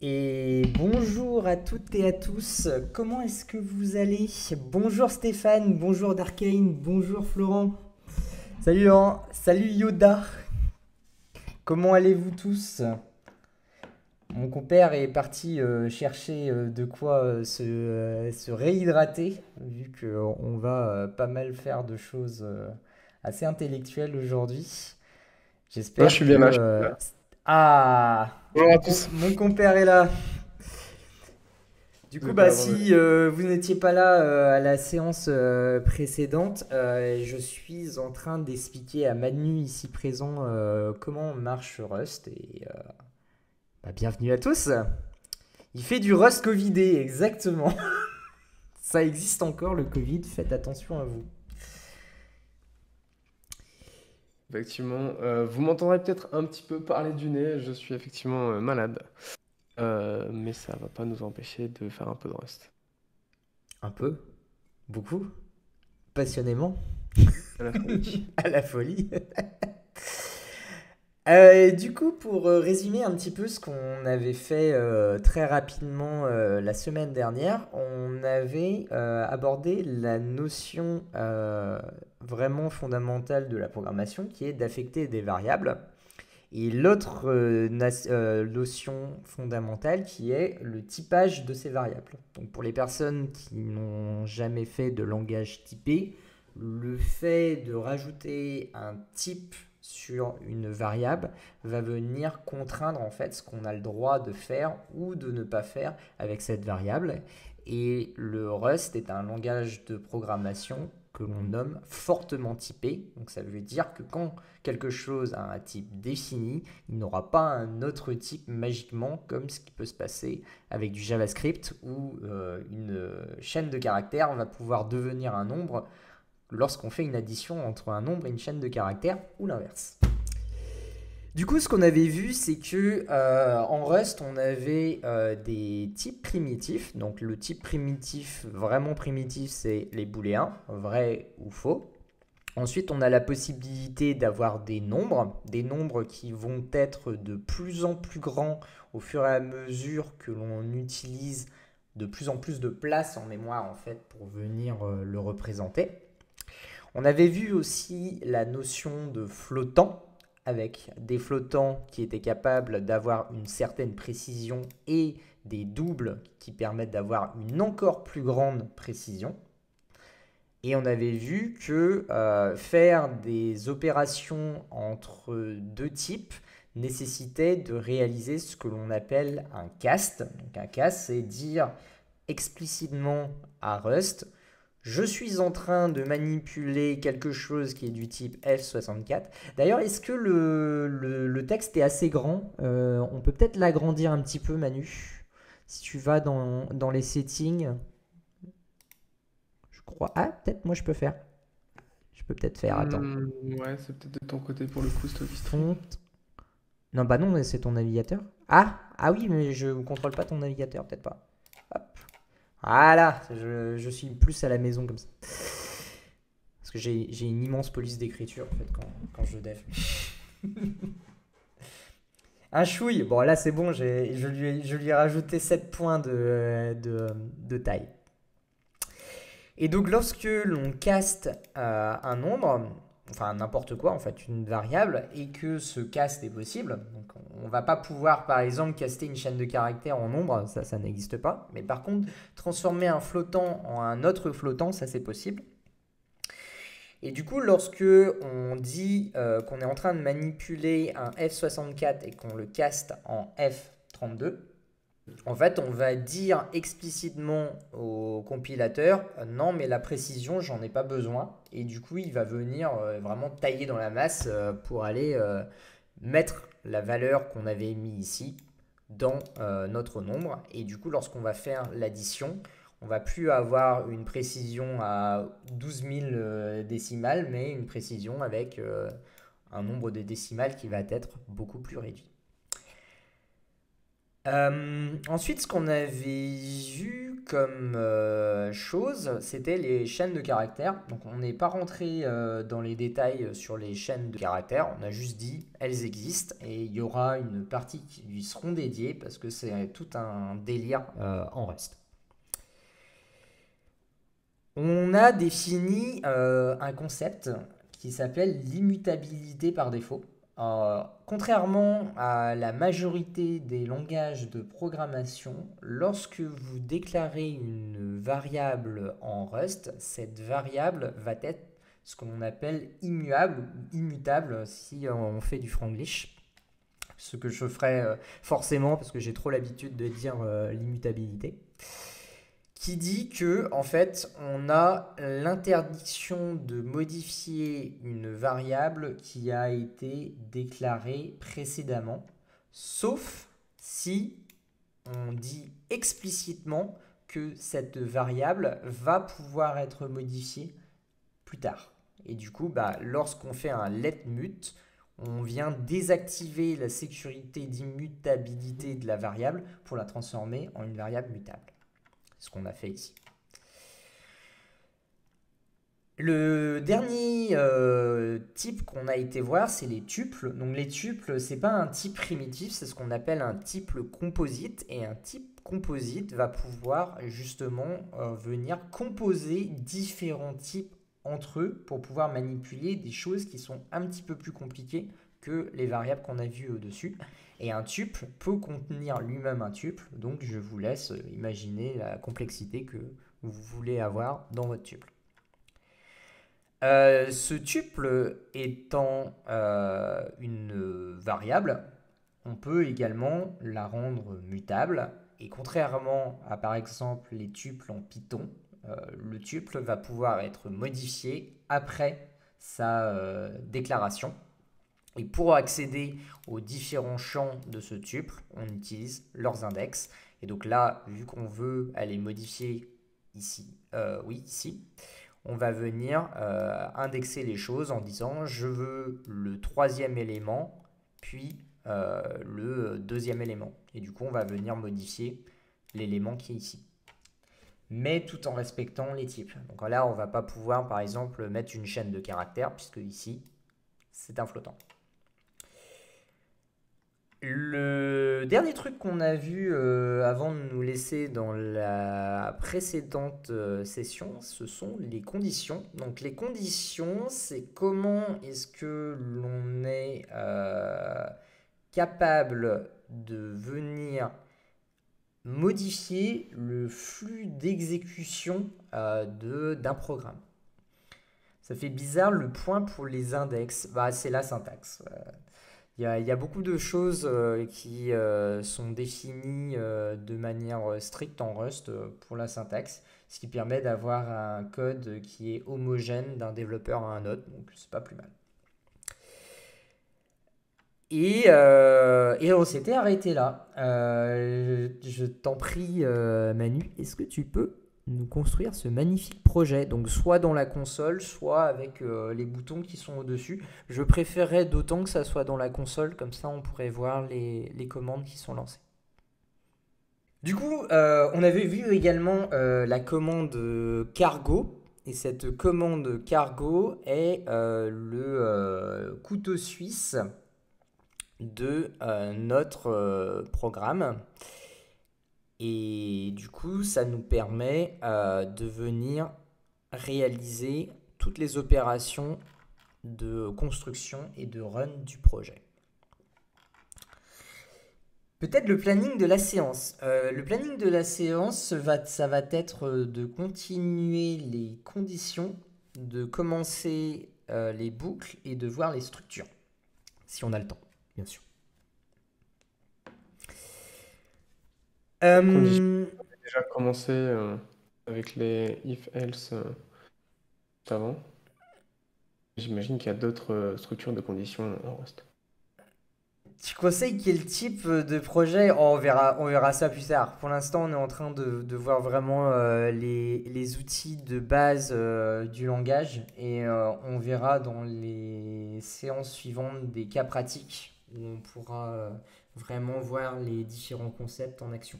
Et bonjour à toutes et à tous, comment est-ce que vous allez? Bonjour Stéphane, bonjour Darkane, bonjour Florent, salut Laurent, salut Yoda, comment allez-vous tous? Mon compère est parti chercher de quoi se réhydrater, vu qu'on va pas mal faire de choses assez intellectuelles aujourd'hui. Non, je J'espère suis que... bien là, je suis là. Ah, Bonjour à tous. mon compère est là. Du Je coup, vais pas bah, l'abandonner. si vous n'étiez pas là à la séance précédente, je suis en train d'expliquer à Manu ici présent comment marche Rust. Et bah, bienvenue à tous. Il fait du Rust Covidé, exactement. Ça existe encore le Covid, faites attention à vous. Effectivement, vous m'entendrez peut-être un petit peu parler du nez. Je suis effectivement malade. Mais ça va pas nous empêcher de faire un peu de rust. Un peu, beaucoup, passionnément, À la folie. à la folie. Du coup, pour résumer un petit peu ce qu'on avait fait très rapidement la semaine dernière, on avait abordé la notion vraiment fondamentale de la programmation qui est d'affecter des variables. Et l'autre notion fondamentale qui est le typage de ces variables. Donc pour les personnes qui n'ont jamais fait de langage typé, le fait de rajouter un type sur une variable va venir contraindre en fait ce qu'on a le droit de faire ou de ne pas faire avec cette variable. Et le Rust est un langage de programmation que l'on nomme fortement typé. Donc ça veut dire que quand quelque chose a un type défini, il n'aura pas un autre type magiquement comme ce qui peut se passer avec du JavaScript où une chaîne de caractères va pouvoir devenir un nombre lorsqu'on fait une addition entre un nombre et une chaîne de caractères ou l'inverse. Du coup, ce qu'on avait vu, c'est que en Rust, on avait des types primitifs. Donc, le type primitif, vraiment primitif, c'est les booléens, vrai ou faux. Ensuite, on a la possibilité d'avoir des nombres qui vont être de plus en plus grands au fur et à mesure que l'on utilise de plus en plus de place en mémoire en fait pour venir le représenter. On avait vu aussi la notion de flottant avec des flottants qui étaient capables d'avoir une certaine précision et des doubles qui permettent d'avoir une encore plus grande précision. Et on avait vu que faire des opérations entre deux types nécessitait de réaliser ce que l'on appelle un cast. Donc un cast, c'est dire explicitement à Rust, je suis en train de manipuler quelque chose qui est du type F64. D'ailleurs, est-ce que le texte est assez grand? On peut peut-être l'agrandir un petit peu, Manu. Si tu vas dans les settings, je crois. Ah, peut-être moi je peux faire. Je peux peut-être faire, attends. Ouais, c'est peut-être de ton côté pour le coup, Stockistry. Font. Non, bah non, c'est ton navigateur. Ah oui, mais je ne contrôle pas ton navigateur, peut-être pas. Hop. Voilà, je suis plus à la maison comme ça. Parce que j'ai une immense police d'écriture en fait quand je dev. Un chouille, bon là c'est bon, je lui ai rajouté 7 points de taille. Et donc lorsque l'on caste un nombre, enfin n'importe quoi en fait, une variable, et que ce cast est possible, donc on va pas pouvoir par exemple caster une chaîne de caractères en nombre, ça n'existe pas, mais par contre transformer un flottant en un autre flottant, ça c'est possible. Et du coup, lorsque on dit qu'on est en train de manipuler un F64 et qu'on le caste en F32, en fait, on va dire explicitement au compilateur non, mais la précision, j'en ai pas besoin. Et du coup, il va venir vraiment tailler dans la masse pour aller mettre la valeur qu'on avait mis ici dans notre nombre. Et du coup, lorsqu'on va faire l'addition, on va plus avoir une précision à 12 000 décimales, mais une précision avec un nombre de décimales qui va être beaucoup plus réduit. Ensuite, ce qu'on avait vu comme chose, c'était les chaînes de caractères. Donc on n'est pas rentré dans les détails sur les chaînes de caractères, on a juste dit elles existent et il y aura une partie qui lui seront dédiées parce que c'est tout un délire en Rust. On a défini un concept qui s'appelle l'immutabilité par défaut. Contrairement à la majorité des langages de programmation, lorsque vous déclarez une variable en Rust, cette variable va être ce qu'on appelle immuable ou immutable si on fait du franglish. Ce que je ferai forcément parce que j'ai trop l'habitude de dire l'immutabilité. Qui dit que en fait on a l'interdiction de modifier une variable qui a été déclarée précédemment, sauf si on dit explicitement que cette variable va pouvoir être modifiée plus tard. Et du coup, lorsqu'on fait un let mut, on vient désactiver la sécurité d'immutabilité de la variable pour la transformer en une variable mutable. Ce qu'on a fait ici. Le dernier type qu'on a été voir, c'est les tuples. Donc les tuples, c'est pas un type primitif, c'est ce qu'on appelle un type composite. Et un type composite va pouvoir justement venir composer différents types entre eux pour pouvoir manipuler des choses qui sont un petit peu plus compliquées que les variables qu'on a vues au-dessus. Et un tuple peut contenir lui-même un tuple, donc je vous laisse imaginer la complexité que vous voulez avoir dans votre tuple. Ce tuple étant une variable, on peut également la rendre mutable. Et contrairement à par exemple les tuples en Python, le tuple va pouvoir être modifié après sa déclaration. Et pour accéder aux différents champs de ce tuple, on utilise leurs index. Et donc là, vu qu'on veut aller modifier ici, ici, on va venir indexer les choses en disant je veux le troisième élément, puis le deuxième élément. Et du coup, on va venir modifier l'élément qui est ici. Mais tout en respectant les types. Donc là, on ne va pas pouvoir, par exemple, mettre une chaîne de caractères, puisque ici, c'est un flottant. Le dernier truc qu'on a vu avant de nous laisser dans la précédente session, ce sont les conditions. Donc les conditions, c'est comment est-ce que l'on est capable de venir modifier le flux d'exécution d'un programme. Ça fait bizarre le point pour les index, c'est la syntaxe. Il y a beaucoup de choses qui sont définies de manière stricte en Rust pour la syntaxe, ce qui permet d'avoir un code qui est homogène d'un développeur à un autre, donc c'est pas plus mal. Et on s'était arrêté là. Je t'en prie, Manu, est-ce que tu peux nous construire ce magnifique projet? Donc soit dans la console, soit avec les boutons qui sont au-dessus. Je préférerais d'autant que ça soit dans la console, comme ça on pourrait voir les commandes qui sont lancées. Du coup, on avait vu également la commande cargo. Et cette commande cargo est le couteau suisse de notre programme. Et du coup, ça nous permet de venir réaliser toutes les opérations de construction et de run du projet. Peut-être le planning de la séance. Le planning de la séance, ça va être de continuer les conditions, de commencer les boucles et de voir les structures, si on a le temps, bien sûr. On a déjà commencé avec les if-else avant. J'imagine qu'il y a d'autres structures de conditions en Rust. Tu conseilles quel type de projet? On verra ça plus tard. Pour l'instant, on est en train de voir vraiment les outils de base du langage et on verra dans les séances suivantes des cas pratiques où on pourra vraiment voir les différents concepts en action.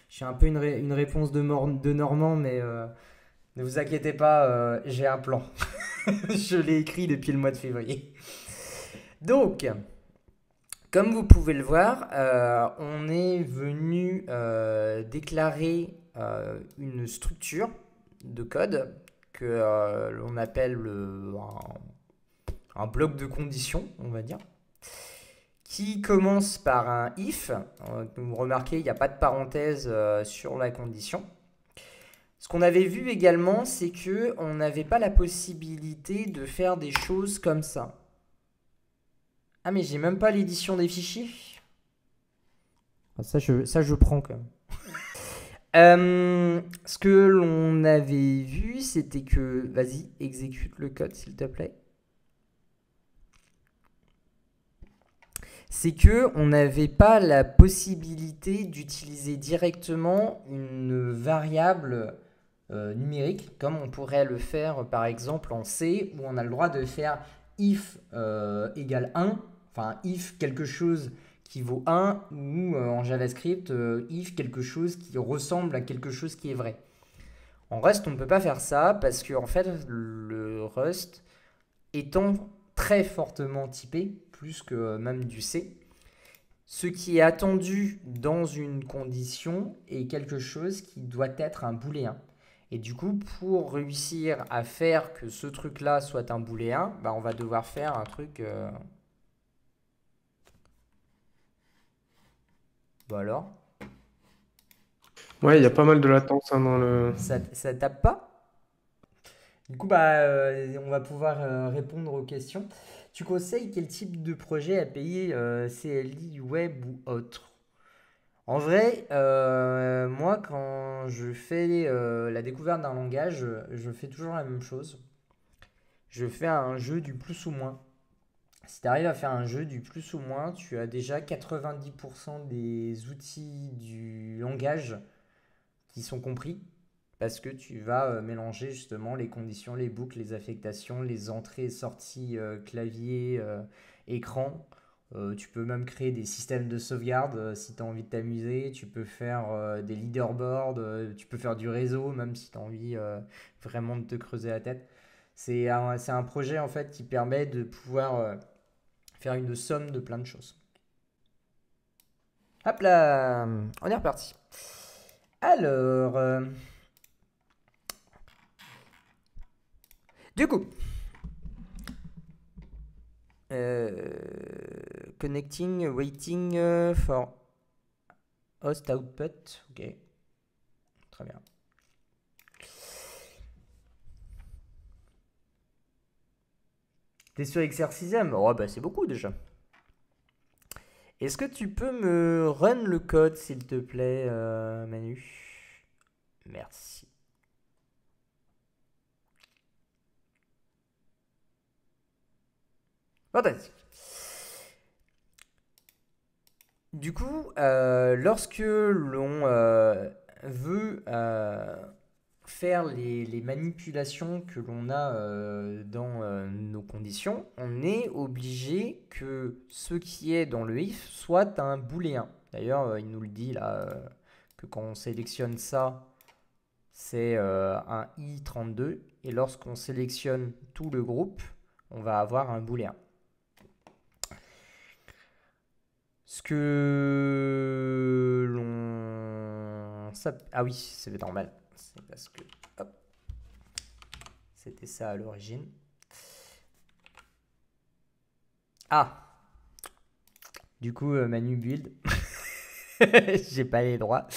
Je suis un peu une réponse de Normand, mais ne vous inquiétez pas, j'ai un plan. Je l'ai écrit depuis le mois de février. Donc, comme vous pouvez le voir, on est venu déclarer une structure de code que l'on appelle un bloc de conditions, on va dire, qui commence par un if. Vous remarquez, il n'y a pas de parenthèse sur la condition. Ce qu'on avait vu également, c'est que on n'avait pas la possibilité de faire des choses comme ça. Ah, mais j'ai même pas l'édition des fichiers. Ah, ça, je prends quand même. Ce que l'on avait vu, c'était que... Vas-y, exécute le code, s'il te plaît. C'est que on n'avait pas la possibilité d'utiliser directement une variable numérique, comme on pourrait le faire par exemple en C, où on a le droit de faire if égale 1, enfin if quelque chose qui vaut 1, ou en JavaScript, if quelque chose qui ressemble à quelque chose qui est vrai. En Rust, on ne peut pas faire ça parce que en fait, le Rust étant très fortement typé, plus que même du C, ce qui est attendu dans une condition est quelque chose qui doit être un booléen. Et du coup, pour réussir à faire que ce truc-là soit un booléen, bah, on va devoir faire un truc... Bon alors, Ouais, il y a pas mal de latence hein, dans le. ça tape pas? Du coup, bah, on va pouvoir répondre aux questions. Tu conseilles quel type de projet API CLI, web ou autre? En vrai, moi, quand je fais la découverte d'un langage, je fais toujours la même chose. Je fais un jeu du plus ou moins. Si tu arrives à faire un jeu du plus ou moins, tu as déjà 90% des outils du langage qui sont compris parce que tu vas mélanger justement les conditions, les boucles, les affectations, les entrées, sorties, clavier, écran. Tu peux même créer des systèmes de sauvegarde si tu as envie de t'amuser. Tu peux faire des leaderboards, tu peux faire du réseau même si tu as envie vraiment de te creuser la tête. C'est un projet en fait qui permet de pouvoir faire une somme de plein de choses. Hop là, on est reparti. Alors, du coup, connecting, waiting for host output. Ok, très bien. T'es sur Exercisium? Oh, bah c'est beaucoup déjà. Est-ce que tu peux me run le code, s'il te plaît, Manu? Merci. Fantastique. Du coup, lorsque l'on veut faire les manipulations que l'on a dans nos conditions, on est obligé que ce qui est dans le if soit un booléen. D'ailleurs, il nous le dit là, que quand on sélectionne ça, c'est un i32. Et lorsqu'on sélectionne tout le groupe, on va avoir un booléen. Ce que l'on... Ah oui, c'est normal. C'est parce que... Hop. C'était ça à l'origine. Ah. Du coup, Manu build. J'ai pas les droits.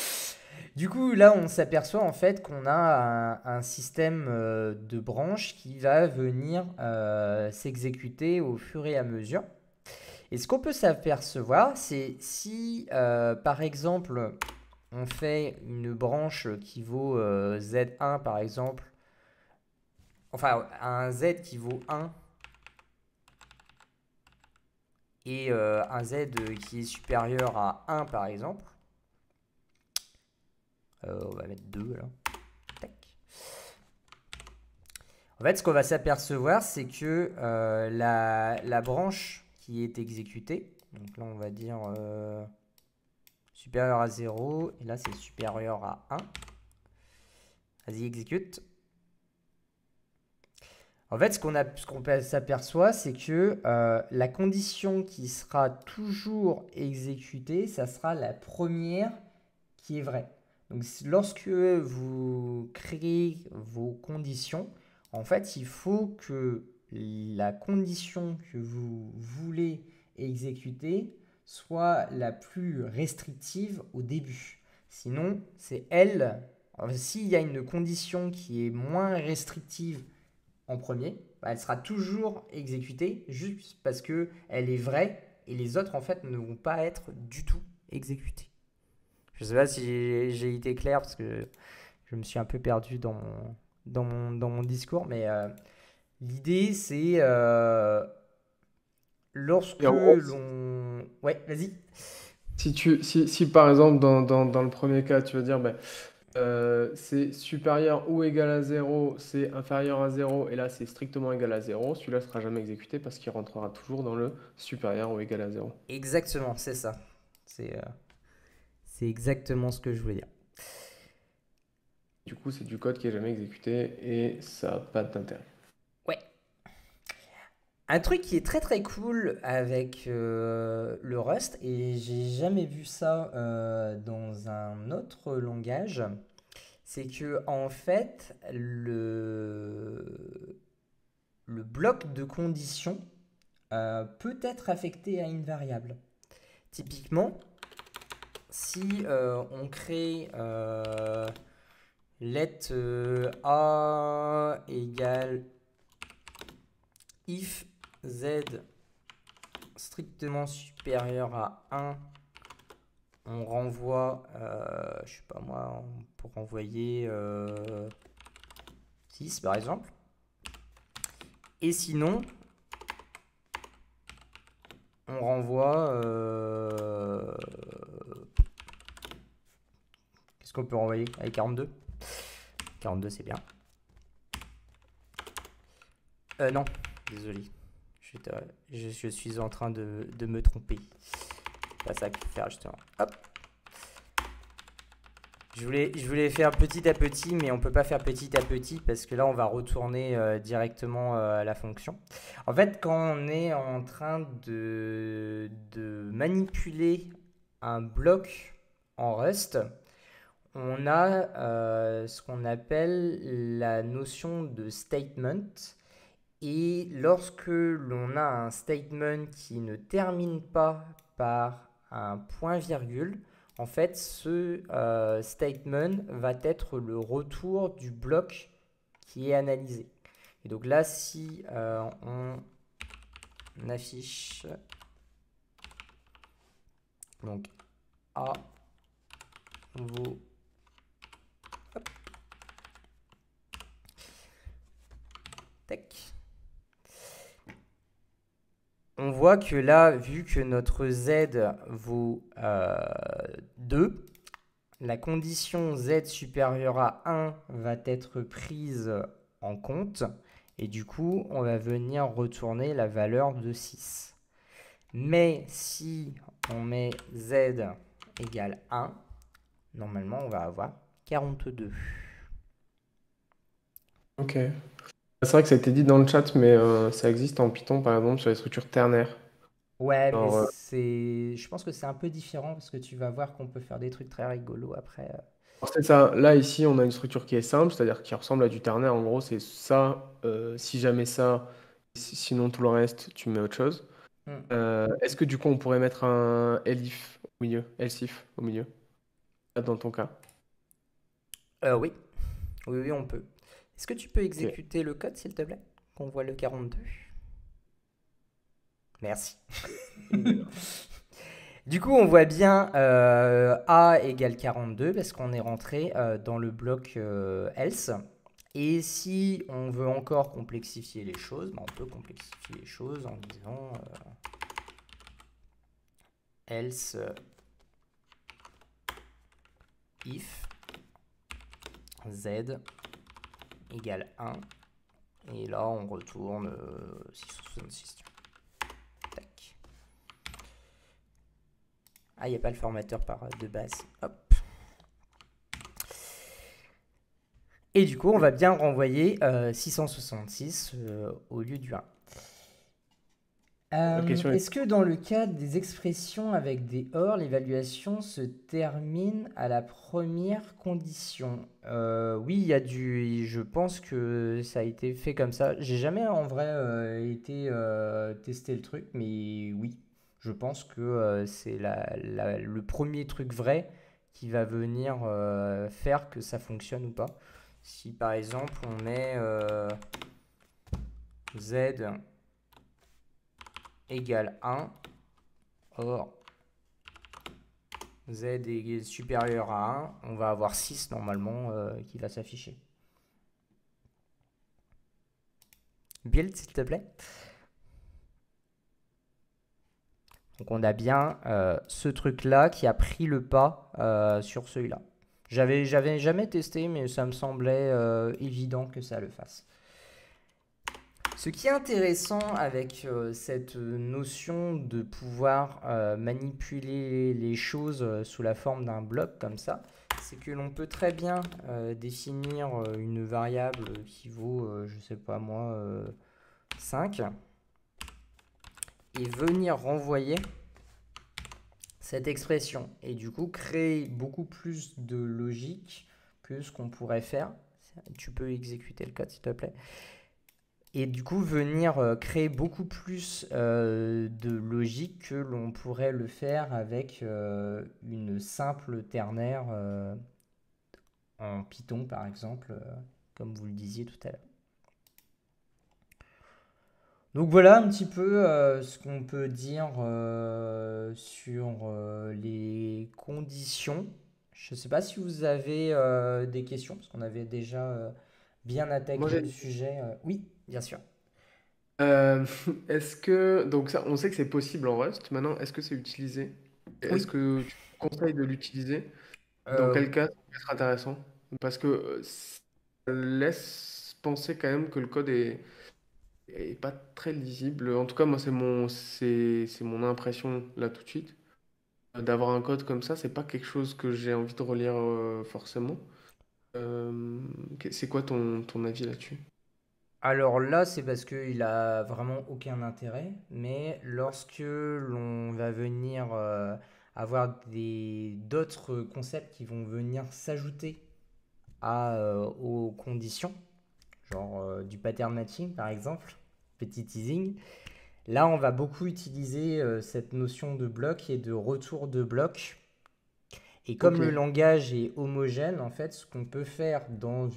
Du coup, là, on s'aperçoit en fait qu'on a un système de branches qui va venir s'exécuter au fur et à mesure. Et ce qu'on peut s'apercevoir, c'est si, par exemple, on fait une branche qui vaut Z1, par exemple, enfin, un Z qui vaut 1 et un Z qui est supérieur à 1, par exemple, on va mettre 2, là. Tac. En fait, ce qu'on va s'apercevoir, c'est que la branche qui est exécutée, donc là, on va dire supérieur à 0, et là c'est supérieur à 1. Vas-y, exécute. En fait, ce qu'on s'aperçoit, c'est que la condition qui sera toujours exécutée, ça sera la première qui est vraie. Donc, lorsque vous créez vos conditions, en fait, il faut que la condition que vous voulez exécuter soit la plus restrictive au début. Sinon, c'est elle. S'il y a une condition qui est moins restrictive en premier, bah, elle sera toujours exécutée juste parce qu'elle est vraie et les autres en fait ne vont pas être du tout exécutées. Je ne sais pas si j'ai été clair parce que je me suis un peu perdu dans mon discours, mais l'idée c'est lorsque Et en gros, l'on... Ouais, vas-y. si par exemple, dans le premier cas, tu veux dire, ben, c'est supérieur ou égal à 0, c'est inférieur à 0, et là c'est strictement égal à 0, celui-là sera jamais exécuté parce qu'il rentrera toujours dans le supérieur ou égal à 0. Exactement, c'est ça. C'est exactement ce que je voulais dire. Du coup, c'est du code qui est jamais exécuté et ça n'a pas d'intérêt. Ouais. Un truc qui est très très cool avec le Rust, et j'ai jamais vu ça dans un autre langage, c'est que en fait le bloc de conditions peut être affecté à une variable. Typiquement, si on crée let a égale if z strictement supérieur à 1, on renvoie, je sais pas moi, pour renvoyer 6 par exemple. Et sinon, on renvoie... Qu'est-ce qu'on peut renvoyer avec 42 ? 42 c'est bien. Non, désolé. Je suis en train de me tromper. C'est pas ça qu'il faut faire justement. Hop. Je voulais faire petit à petit, mais on peut pas faire petit à petit parce que là, on va retourner directement à la fonction. En fait, quand on est en train de manipuler un bloc en Rust, on a ce qu'on appelle la notion de statement. Et lorsque l'on a un statement qui ne termine pas par un point-virgule, en fait, ce statement va être le retour du bloc qui est analysé. Et donc là, si on affiche donc A vaut tac. On voit que là, vu que notre z vaut 2, la condition z supérieure à 1 va être prise en compte. Et du coup, on va venir retourner la valeur de 6. Mais si on met z égale 1, normalement, on va avoir 42. Ok. C'est vrai que ça a été dit dans le chat, mais ça existe en Python, par exemple, sur les structures ternaires. Ouais, mais Alors, je pense que c'est un peu différent parce que tu vas voir qu'on peut faire des trucs très rigolos après. c'est ça. Là, ici, on a une structure qui est simple, c'est-à-dire qui ressemble à du ternaire. En gros, c'est ça, si jamais ça, sinon tout le reste, tu mets autre chose. Hmm. Est-ce que du coup, on pourrait mettre un elif au milieu, elsif au milieu, là, dans ton cas? Oui. Oui, on peut. Est-ce que tu peux Ok. exécuter le code, s'il te plaît? Qu'on voit le 42. Merci. Du coup, on voit bien A égale 42 parce qu'on est rentré dans le bloc else. Et si on veut encore complexifier les choses, on peut complexifier les choses en disant else if z égale 1. Et là, on retourne 666. Tac. Ah, il n'y a pas le formateur de base. Hop. Et du coup, on va bien renvoyer 666 au lieu du 1. La question est... Est-ce que dans le cas des expressions avec des OR, l'évaluation se termine à la première condition? Oui, il y a je pense que ça a été fait comme ça. J'ai jamais en vrai été tester le truc, mais oui, je pense que c'est le premier truc vrai qui va venir faire que ça fonctionne ou pas. Si par exemple on met Z égale 1, or Z est supérieur à 1, on va avoir 6 normalement qui va s'afficher. Build, s'il te plaît. Donc on a bien ce truc-là qui a pris le pas sur celui-là. J'avais jamais testé, mais ça me semblait évident que ça le fasse. Ce qui est intéressant avec cette notion de pouvoir manipuler les choses sous la forme d'un bloc comme ça, c'est que l'on peut très bien définir une variable qui vaut, je sais pas moi, 5 et venir renvoyer cette expression et du coup créer beaucoup plus de logique que ce qu'on pourrait faire. Tu peux exécuter le code s'il te plaît. Et du coup, venir créer beaucoup plus de logique que l'on pourrait le faire avec une simple ternaire en Python, par exemple, comme vous le disiez tout à l'heure. Donc voilà un petit peu ce qu'on peut dire sur les conditions. Je ne sais pas si vous avez des questions, parce qu'on avait déjà bien Moi, attaqué le sujet. Oui, bien sûr. Est-ce que... Donc ça, on sait que c'est possible en Rust. Maintenant, est-ce que c'est utilisé? Est-ce Oui. que tu conseilles de l'utiliser? Dans Euh, quel cas ça peut être intéressant? Parce que ça laisse penser quand même que le code est pas très lisible. En tout cas, moi, c'est mon impression là tout de suite. D'avoir un code comme ça, c'est pas quelque chose que j'ai envie de relire forcément. C'est quoi ton avis là-dessus? Alors là, c'est parce qu'il a vraiment aucun intérêt, mais lorsque l'on va venir avoir d'autres concepts qui vont venir s'ajouter aux conditions, genre du pattern matching par exemple, petit teasing, là on va beaucoup utiliser cette notion de bloc et de retour de bloc. Et comme Ok. le langage est homogène, en fait, ce qu'on peut faire dans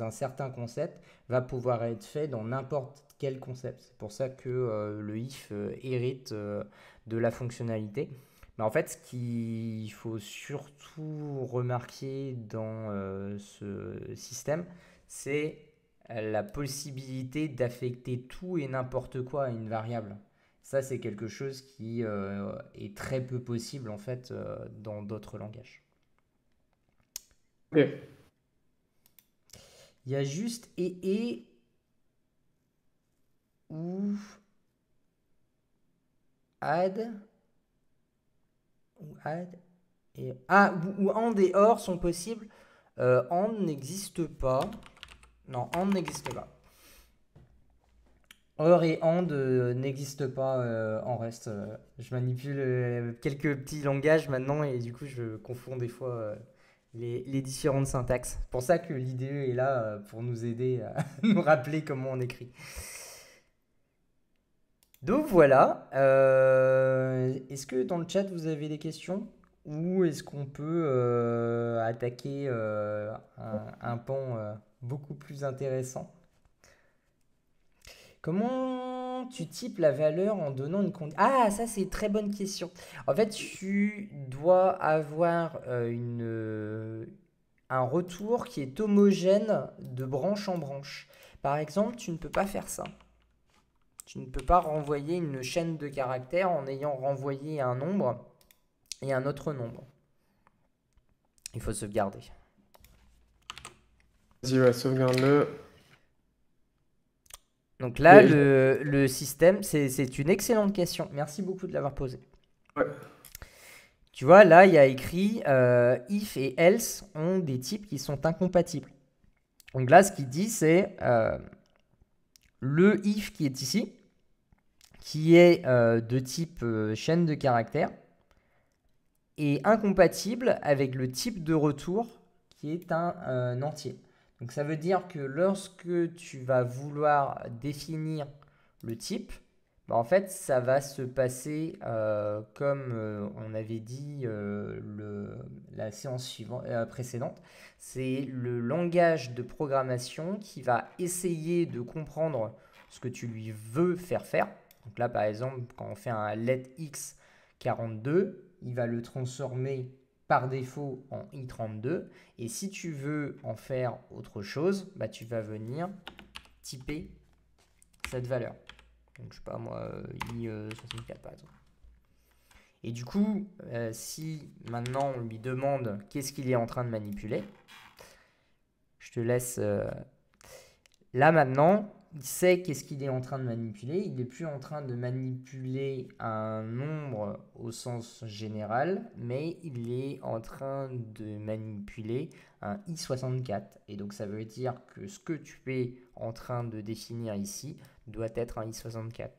un certain concept va pouvoir être fait dans n'importe quel concept. C'est pour ça que le if hérite de la fonctionnalité. Mais en fait, ce qu'il faut surtout remarquer dans ce système, c'est la possibilité d'affecter tout et n'importe quoi à une variable. Ça, c'est quelque chose qui est très peu possible en fait dans d'autres langages. Ok. Il y a juste et ou add ou add et ou and et or sont possibles. And n'existe pas. Non, and n'existe pas. Or et and n'existent pas en Rust. Je manipule quelques petits langages maintenant et du coup je confonds des fois les différentes syntaxes. C'est pour ça que l'IDE est là pour nous aider à nous rappeler comment on écrit. Donc voilà. Est-ce que dans le chat vous avez des questions? Ou est-ce qu'on peut attaquer un pan beaucoup plus intéressant? Comment tu types la valeur en donnant une condition? Ah, ça c'est une très bonne question. En fait, tu dois avoir un retour qui est homogène de branche en branche. Par exemple, tu ne peux pas faire ça. Tu ne peux pas renvoyer une chaîne de caractères en ayant renvoyé un nombre et un autre nombre. Il faut sauvegarder. Vas-y, ouais, sauvegarde-le. Donc là, Et le système, c'est une excellente question. Merci beaucoup de l'avoir posée. ouais. Tu vois, là, il y a écrit if et else ont des types qui sont incompatibles. Donc là, ce qu'il dit, c'est le if qui est ici, qui est de type chaîne de caractères, est incompatible avec le type de retour qui est un entier. Donc ça veut dire que lorsque tu vas vouloir définir le type, bah en fait ça va se passer comme on avait dit la séance précédente. C'est le langage de programmation qui va essayer de comprendre ce que tu lui veux faire faire. Donc là par exemple quand on fait un let x 42, il va le transformer par défaut en i32. Et si tu veux en faire autre chose, bah, tu vas venir typer cette valeur. Donc, je sais pas moi, i64 par exemple. Et du coup, si maintenant on lui demande qu'est-ce qu'il est en train de manipuler, je te laisse... là maintenant, il sait qu'est-ce qu'il est en train de manipuler. Il n'est plus en train de manipuler un nombre au sens général, mais il est en train de manipuler un i64. Et donc ça veut dire que ce que tu es en train de définir ici doit être un i64.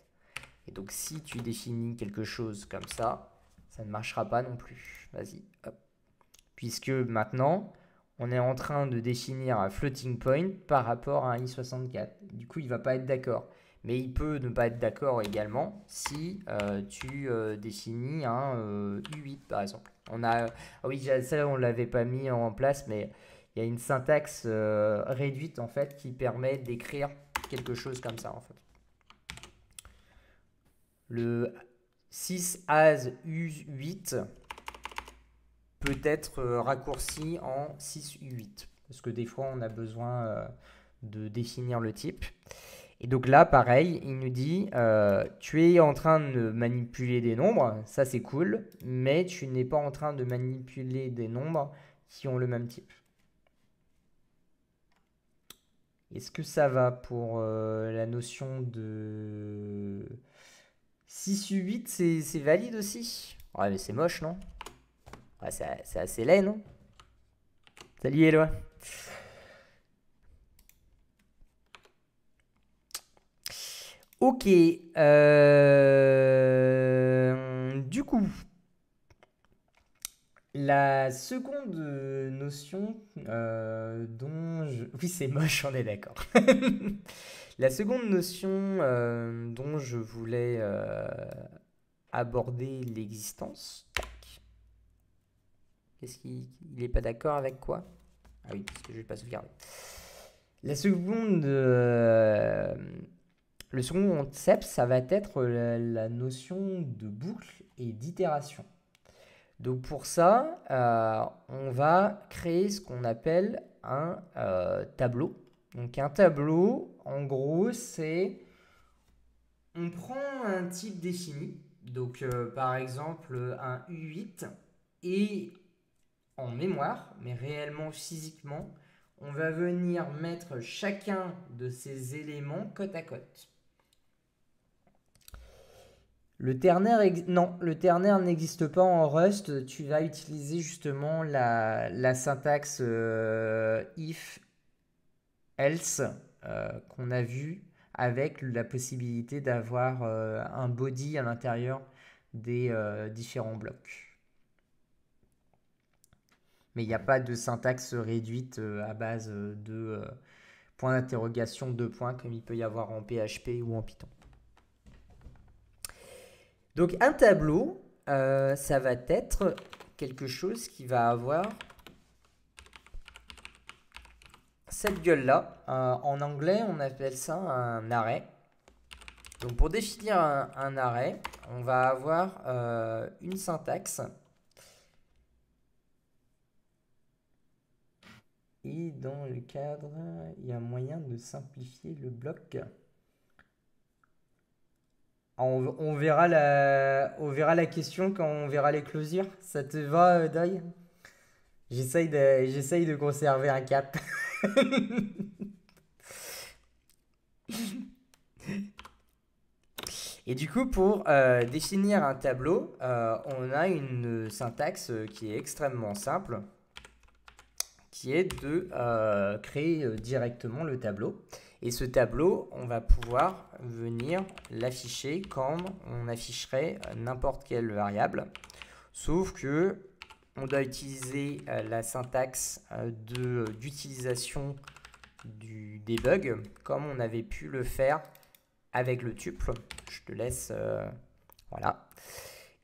Et donc si tu définis quelque chose comme ça ne marchera pas non plus. Vas-y, hop. Puisque maintenant... on est en train de définir un floating point par rapport à un i64. Du coup, il ne va pas être d'accord. Mais il peut ne pas être d'accord également si tu définis un u8 par exemple. Oui, ça on ne l'avait pas mis en place, mais il y a une syntaxe réduite en fait qui permet d'écrire quelque chose comme ça en fait. Le 6 as u8 peut être raccourci en 6U8. Parce que des fois, on a besoin de définir le type. Et donc là, pareil, il nous dit, tu es en train de manipuler des nombres, ça c'est cool, mais tu n'es pas en train de manipuler des nombres qui ont le même type. Est-ce que ça va pour la notion de 6U8, c'est valide aussi? Ouais, mais c'est moche, non? Ouais, c'est assez laid, non? Salut Eloi. Ok. Du coup, la seconde notion dont je... Oui, c'est moche, on est d'accord. La seconde notion dont je voulais aborder l'existence. Qu'est-ce qu'il n'est pas d'accord avec quoi? Ah oui, parce que je ne vais pas sauvegarder. La seconde... le second concept, ça va être la notion de boucle et d'itération. Donc pour ça, on va créer ce qu'on appelle un tableau. Donc un tableau, en gros, c'est... on prend un type défini, donc par exemple un U8, et en mémoire, mais réellement physiquement, on va venir mettre chacun de ces éléments côte à côte. Le ternaire, non, le ternaire n'existe pas en Rust. Tu vas utiliser justement la syntaxe if, else qu'on a vu avec la possibilité d'avoir un body à l'intérieur des différents blocs. Mais il n'y a pas de syntaxe réduite à base de point d'interrogation, deux points, comme il peut y avoir en PHP ou en Python. Donc un tableau, ça va être quelque chose qui va avoir cette gueule-là. En anglais, on appelle ça un array. Donc pour définir un array, on va avoir une syntaxe. Et dans le cadre, il y a moyen de simplifier le bloc. On verra la question quand on verra les closures. Ça te va, Dai? J'essaye de conserver un cap. Et du coup, pour définir un tableau, on a une syntaxe qui est extrêmement simple, qui est de créer directement le tableau. Et ce tableau, on va pouvoir venir l'afficher comme on afficherait n'importe quelle variable, sauf que on doit utiliser la syntaxe d'utilisation du debug, comme on avait pu le faire avec le tuple. Je te laisse, voilà.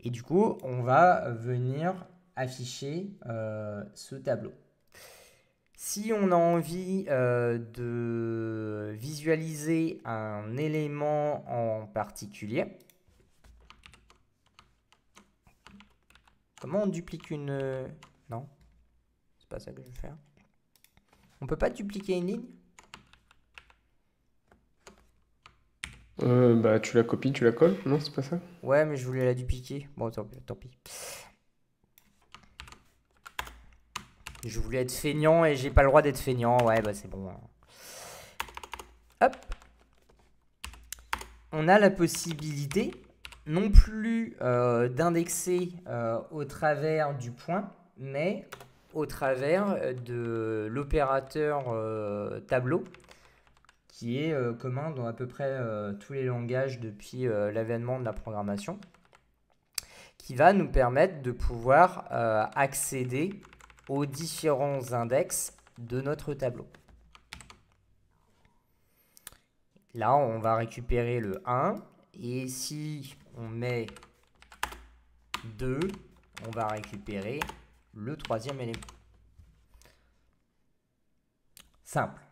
Et du coup, on va venir afficher ce tableau. Si on a envie de visualiser un élément en particulier, comment on duplique une... Non, c'est pas ça que je veux faire. On peut pas dupliquer une ligne? Bah, tu la copies, tu la colles? Non, c'est pas ça? Ouais, mais je voulais la dupliquer. Bon, tant pis. Je voulais être feignant et j'ai pas le droit d'être feignant. Ouais, bah c'est bon. Hop. On a la possibilité non plus d'indexer au travers du point, mais au travers de l'opérateur tableau, qui est commun dans à peu près tous les langages depuis l'avènement de la programmation, qui va nous permettre de pouvoir accéder aux différents index de notre tableau. Là, on va récupérer le 1, et si on met 2, on va récupérer le troisième élément. Simple.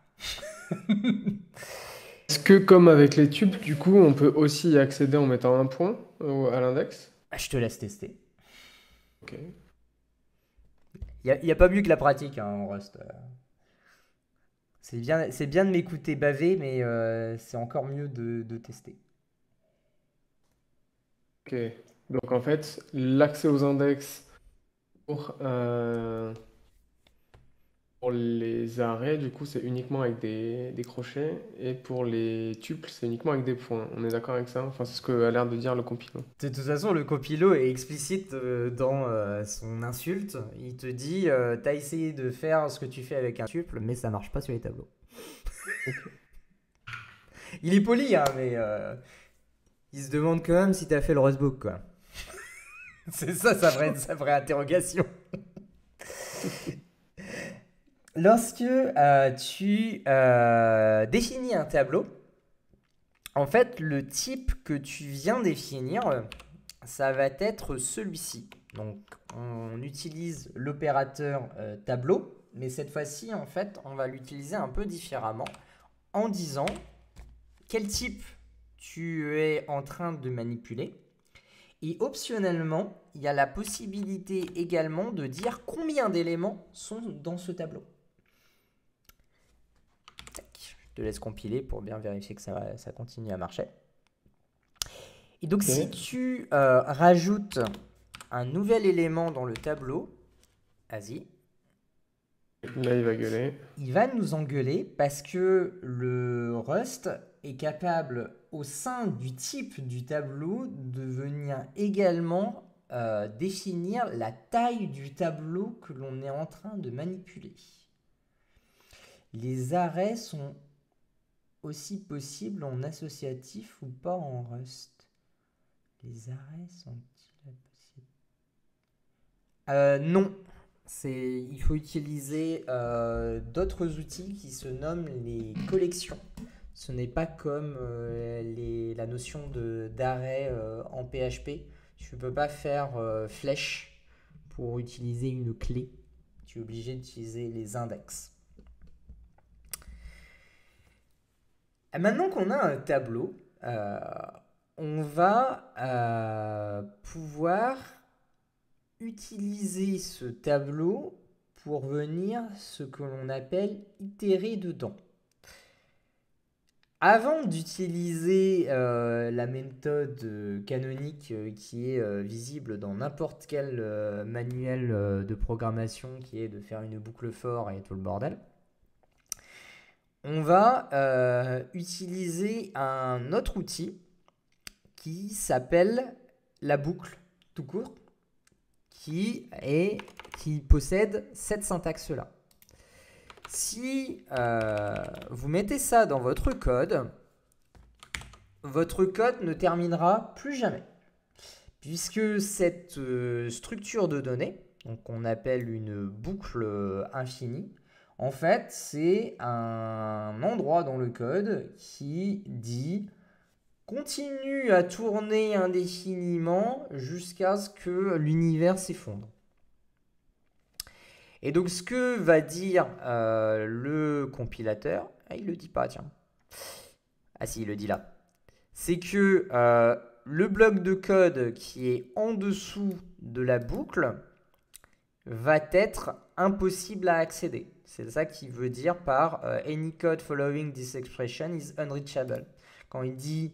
Est-ce que, comme avec les tuples, du coup, on peut aussi y accéder en mettant un point à l'index? Je te laisse tester. Ok. Il n'y a pas mieux que la pratique hein, en Rust. C'est bien de m'écouter baver, mais c'est encore mieux de tester. Ok. Donc, en fait, l'accès aux index pour les arrêts, du coup, c'est uniquement avec des crochets. Et pour les tuples, c'est uniquement avec des points. On est d'accord avec ça? Enfin, c'est ce que a l'air de dire le compilo. De toute façon, le compilo est explicite dans son insulte. Il te dit t'as essayé de faire ce que tu fais avec un tuple, mais ça marche pas sur les tableaux. Il est poli, hein, mais il se demande quand même si t'as fait le Rustbook, quoi. C'est ça sa vraie interrogation. Lorsque tu définis un tableau, en fait, le type que tu viens définir, ça va être celui-ci. Donc, on utilise l'opérateur tableau, mais cette fois-ci, en fait, on va l'utiliser un peu différemment en disant quel type tu es en train de manipuler. Et optionnellement, il y a la possibilité également de dire combien d'éléments sont dans ce tableau. Je te laisse compiler pour bien vérifier que ça continue à marcher. Et donc, si tu rajoutes un nouvel élément dans le tableau, vas-y. Là, il va gueuler. Il va nous engueuler parce que le Rust est capable, au sein du type du tableau, de venir également définir la taille du tableau que l'on est en train de manipuler. Les arrêts sont aussi possibles en associatif ou pas en Rust. Les arrêts sont-ils possibles? Non. Il faut utiliser d'autres outils qui se nomment les collections. Ce n'est pas comme la notion d'arrêt en PHP. Tu ne peux pas faire flèche pour utiliser une clé. Tu es obligé d'utiliser les index. Maintenant qu'on a un tableau, on va pouvoir utiliser ce tableau pour venir ce que l'on appelle itérer dedans. Avant d'utiliser la méthode canonique qui est visible dans n'importe quel manuel de programmation, qui est de faire une boucle for et tout le bordel, on va utiliser un autre outil qui s'appelle la boucle tout court, qui possède cette syntaxe-là. Si vous mettez ça dans votre code ne terminera plus jamais. Puisque cette structure de données, donc qu'on appelle une boucle infinie, en fait, c'est un endroit dans le code qui dit continue à tourner indéfiniment jusqu'à ce que l'univers s'effondre. Et donc, ce que va dire le compilateur, il le dit pas, tiens. Ah si, il le dit là. C'est que le bloc de code qui est en dessous de la boucle va être impossible à accéder. C'est ça qu'il veut dire par any code following this expression is unreachable. Quand il dit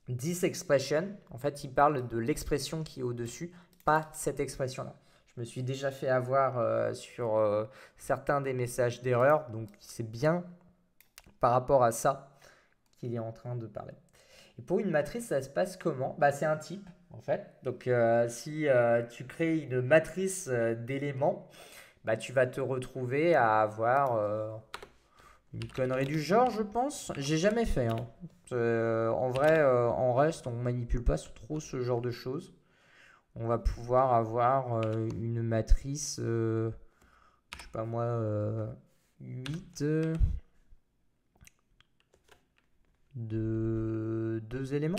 this expression, en fait, il parle de l'expression qui est au-dessus, pas cette expression-là. Je me suis déjà fait avoir sur certains des messages d'erreur, donc c'est bien par rapport à ça qu'il est en train de parler. Et pour une matrice, ça se passe comment? C'est un type, en fait. Donc, si tu crées une matrice d'éléments, tu vas te retrouver à avoir une connerie du genre, je pense. J'ai jamais fait. En vrai, en Rust, on ne manipule pas trop ce genre de choses. On va pouvoir avoir une matrice, je sais pas moi, 8 de 2 éléments.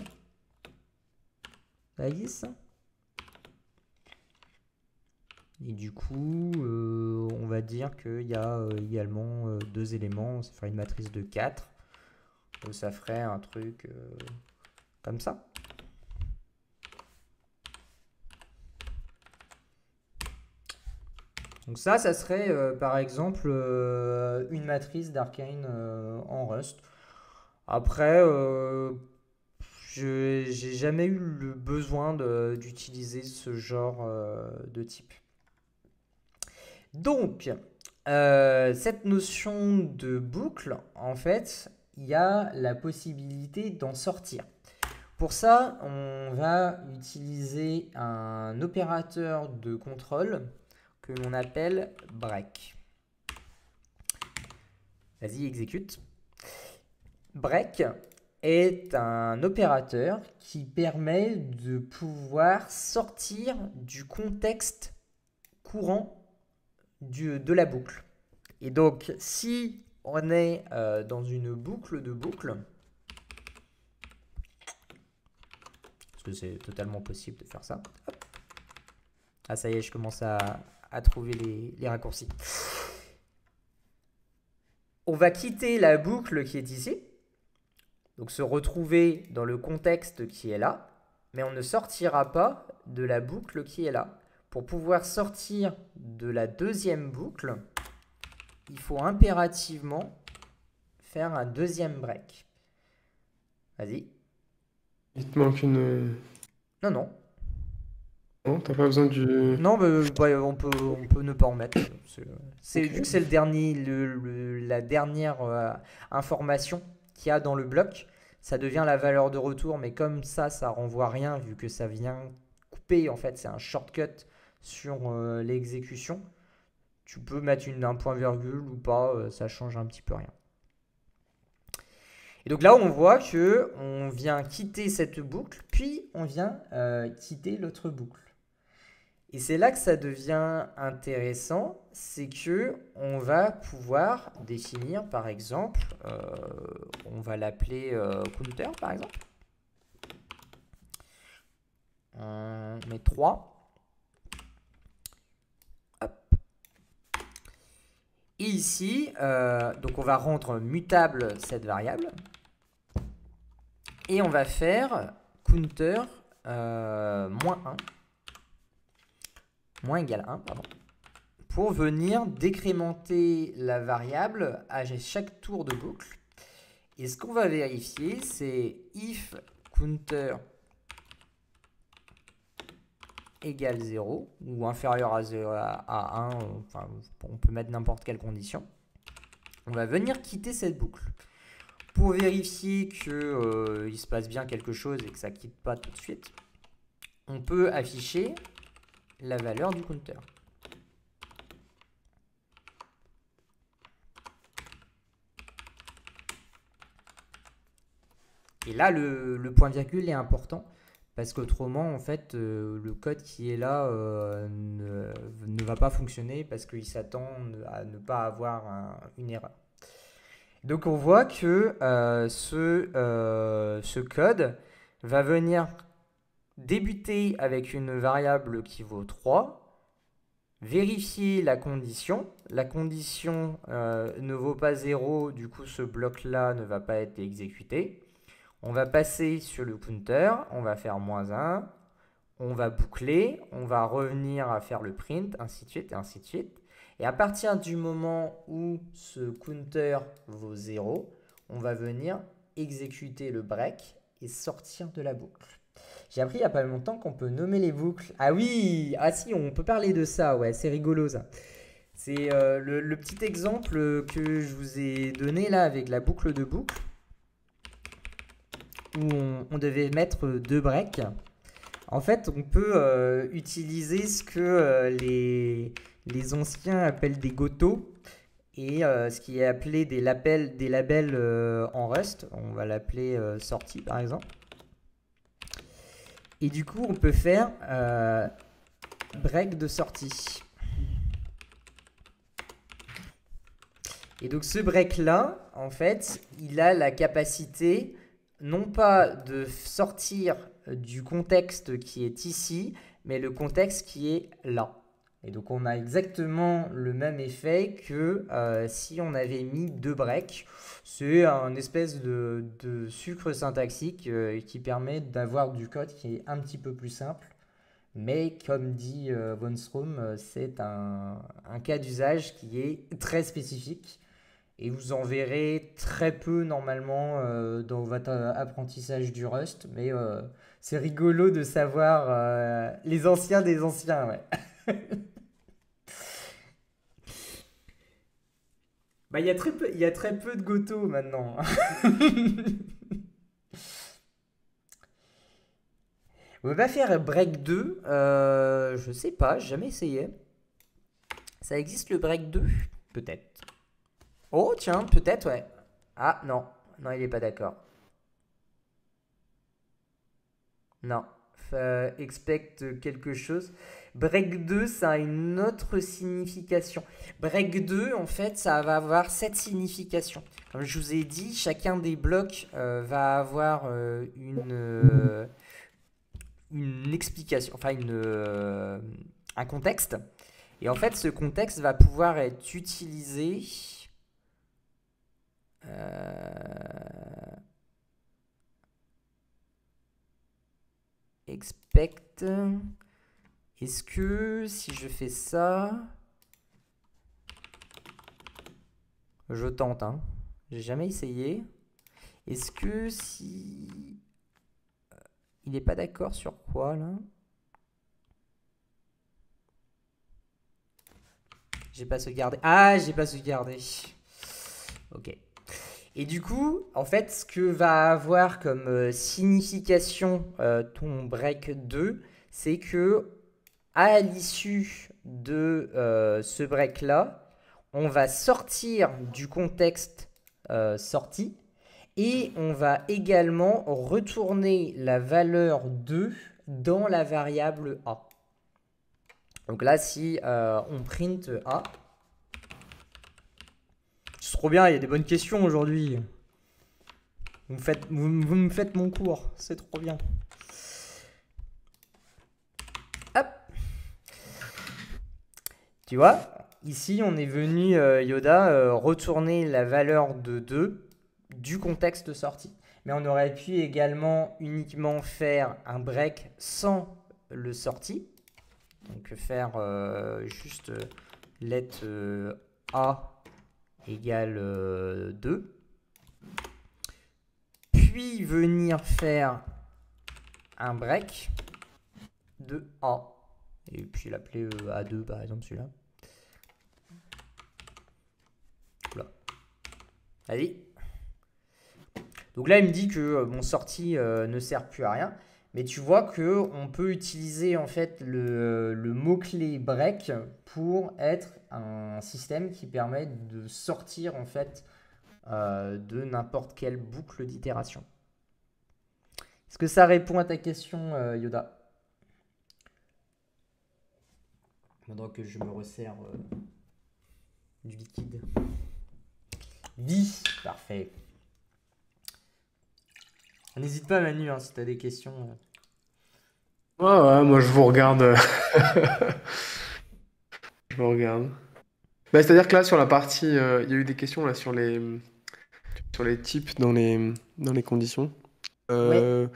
Ça existe, ça? Et du coup, on va dire qu'il y a également 2 éléments. Ça ferait une matrice de 4. Ça ferait un truc comme ça. Donc ça serait par exemple une matrice d'Arcane en Rust. Après, j'ai jamais eu le besoin d'utiliser ce genre de type. Donc, cette notion de boucle, en fait, il y a la possibilité d'en sortir. Pour ça, on va utiliser un opérateur de contrôle que l'on appelle break. Vas-y, exécute. Break est un opérateur qui permet de pouvoir sortir du contexte courant de la boucle. Et donc, si on est dans une boucle de boucle, parce que c'est totalement possible de faire ça. Hop. Ah, ça y est, je commence à trouver les raccourcis. On va quitter la boucle qui est ici, donc se retrouver dans le contexte qui est là, mais on ne sortira pas de la boucle qui est là. Pour pouvoir sortir de la deuxième boucle, il faut impérativement faire un deuxième break. Vas-y. Il te manque une... Non, non. Non, t'as pas besoin du... Non, on peut ne pas en mettre. Ok. Vu que c'est la dernière information qu'il y a dans le bloc, ça devient la valeur de retour, mais comme ça renvoie rien, vu que ça vient couper, en fait, c'est un shortcut sur l'exécution. Tu peux mettre un point-virgule ou pas, ça change un petit peu rien. Et donc là, on voit que on vient quitter cette boucle, puis on vient quitter l'autre boucle. Et c'est là que ça devient intéressant, c'est que on va pouvoir définir, par exemple, on va l'appeler counter, par exemple. On met 3. Hop. Et ici, donc on va rendre mutable cette variable. Et on va faire counter moins 1. Moins égal 1, pardon. Pour venir décrémenter la variable à chaque tour de boucle. Et ce qu'on va vérifier, c'est if counter égale 0 ou inférieur à 0 à 1, enfin, on peut mettre n'importe quelle condition. On va venir quitter cette boucle. pour vérifier que il se passe bien quelque chose et que ça quitte pas tout de suite, on peut afficher la valeur du counter. Et là, le point virgule est important parce qu'autrement, en fait, le code qui est là ne va pas fonctionner parce qu'il s'attend à ne pas avoir une erreur. Donc on voit que ce code va venir débuter avec une variable qui vaut 3, vérifier la condition. La condition ne vaut pas 0, du coup ce bloc-là ne va pas être exécuté. On va passer sur le counter, on va faire -1, on va boucler, on va revenir à faire le print, ainsi de suite et ainsi de suite. Et à partir du moment où ce counter vaut 0, on va venir exécuter le break et sortir de la boucle. J'ai appris il n'y a pas longtemps qu'on peut nommer les boucles. Ah oui, ah si, on peut parler de ça, ouais, c'est rigolo ça. C'est le petit exemple que je vous ai donné là avec la boucle de boucle, où on devait mettre 2 breaks. En fait, on peut utiliser ce que les anciens appellent des gotos et ce qui est appelé des labels en Rust. On va l'appeler sortie par exemple. Et du coup, on peut faire break de sortie. Et donc ce break-là, en fait, il a la capacité non pas de sortir du contexte qui est ici, mais le contexte qui est là. Et donc on a exactement le même effet que si on avait mis 2 breaks. C'est un espèce de sucre syntaxique qui permet d'avoir du code qui est un petit peu plus simple. Mais comme dit Von Strom, c'est un cas d'usage qui est très spécifique. Et vous en verrez très peu normalement dans votre apprentissage du Rust. Mais c'est rigolo de savoir les anciens des anciens, ouais. Bah, il y a très peu de Goto maintenant. On va faire break 2. Je sais pas, j'ai jamais essayé. Ça existe le break 2? Peut-être. Oh, tiens, peut-être, ouais. Ah, non. Non, il est pas d'accord. Non. Expect quelque chose. Break 2, ça a une autre signification. Break 2, en fait, ça va avoir cette signification. Comme je vous ai dit, chacun des blocs va avoir une explication, enfin un contexte. Et en fait, ce contexte va pouvoir être utilisé expect. Est-ce que si je fais ça, je tente, hein. J'ai jamais essayé. Est-ce que si il n'est pas d'accord sur quoi là? J'ai pas sauvegardé. Ah, j'ai pas sauvegardé. Ok. Et du coup, en fait, ce que va avoir comme signification ton break 2, c'est que à l'issue de ce break-là, on va sortir du contexte sorti et on va également retourner la valeur 2 dans la variable A. Donc là, si on print A, c'est trop bien, il y a des bonnes questions aujourd'hui. Vous me faites mon cours, c'est trop bien. Hop. Tu vois, ici on est venu, Yoda, retourner la valeur de 2 du contexte sorti. Mais on aurait pu également uniquement faire un break sans le sorti. Donc faire juste let A égale 2. Puis venir faire un break de A. Et puis l'appeler A2 par exemple celui-là. Voilà. Allez. Donc là, il me dit que mon sortie ne sert plus à rien. Mais tu vois que on peut utiliser en fait le mot-clé break pour être un système qui permet de sortir en fait de n'importe quelle boucle d'itération. Est-ce que ça répond à ta question, Yoda? Pendant que je me resserre du liquide. Oui, parfait. N'hésite pas, Manu, hein, si tu as des questions. Ouais, moi je vous regarde. Je vous regarde. Bah, c'est-à-dire que là, sur la partie, il y a eu des questions là sur les types dans les conditions. Ouais. Euh,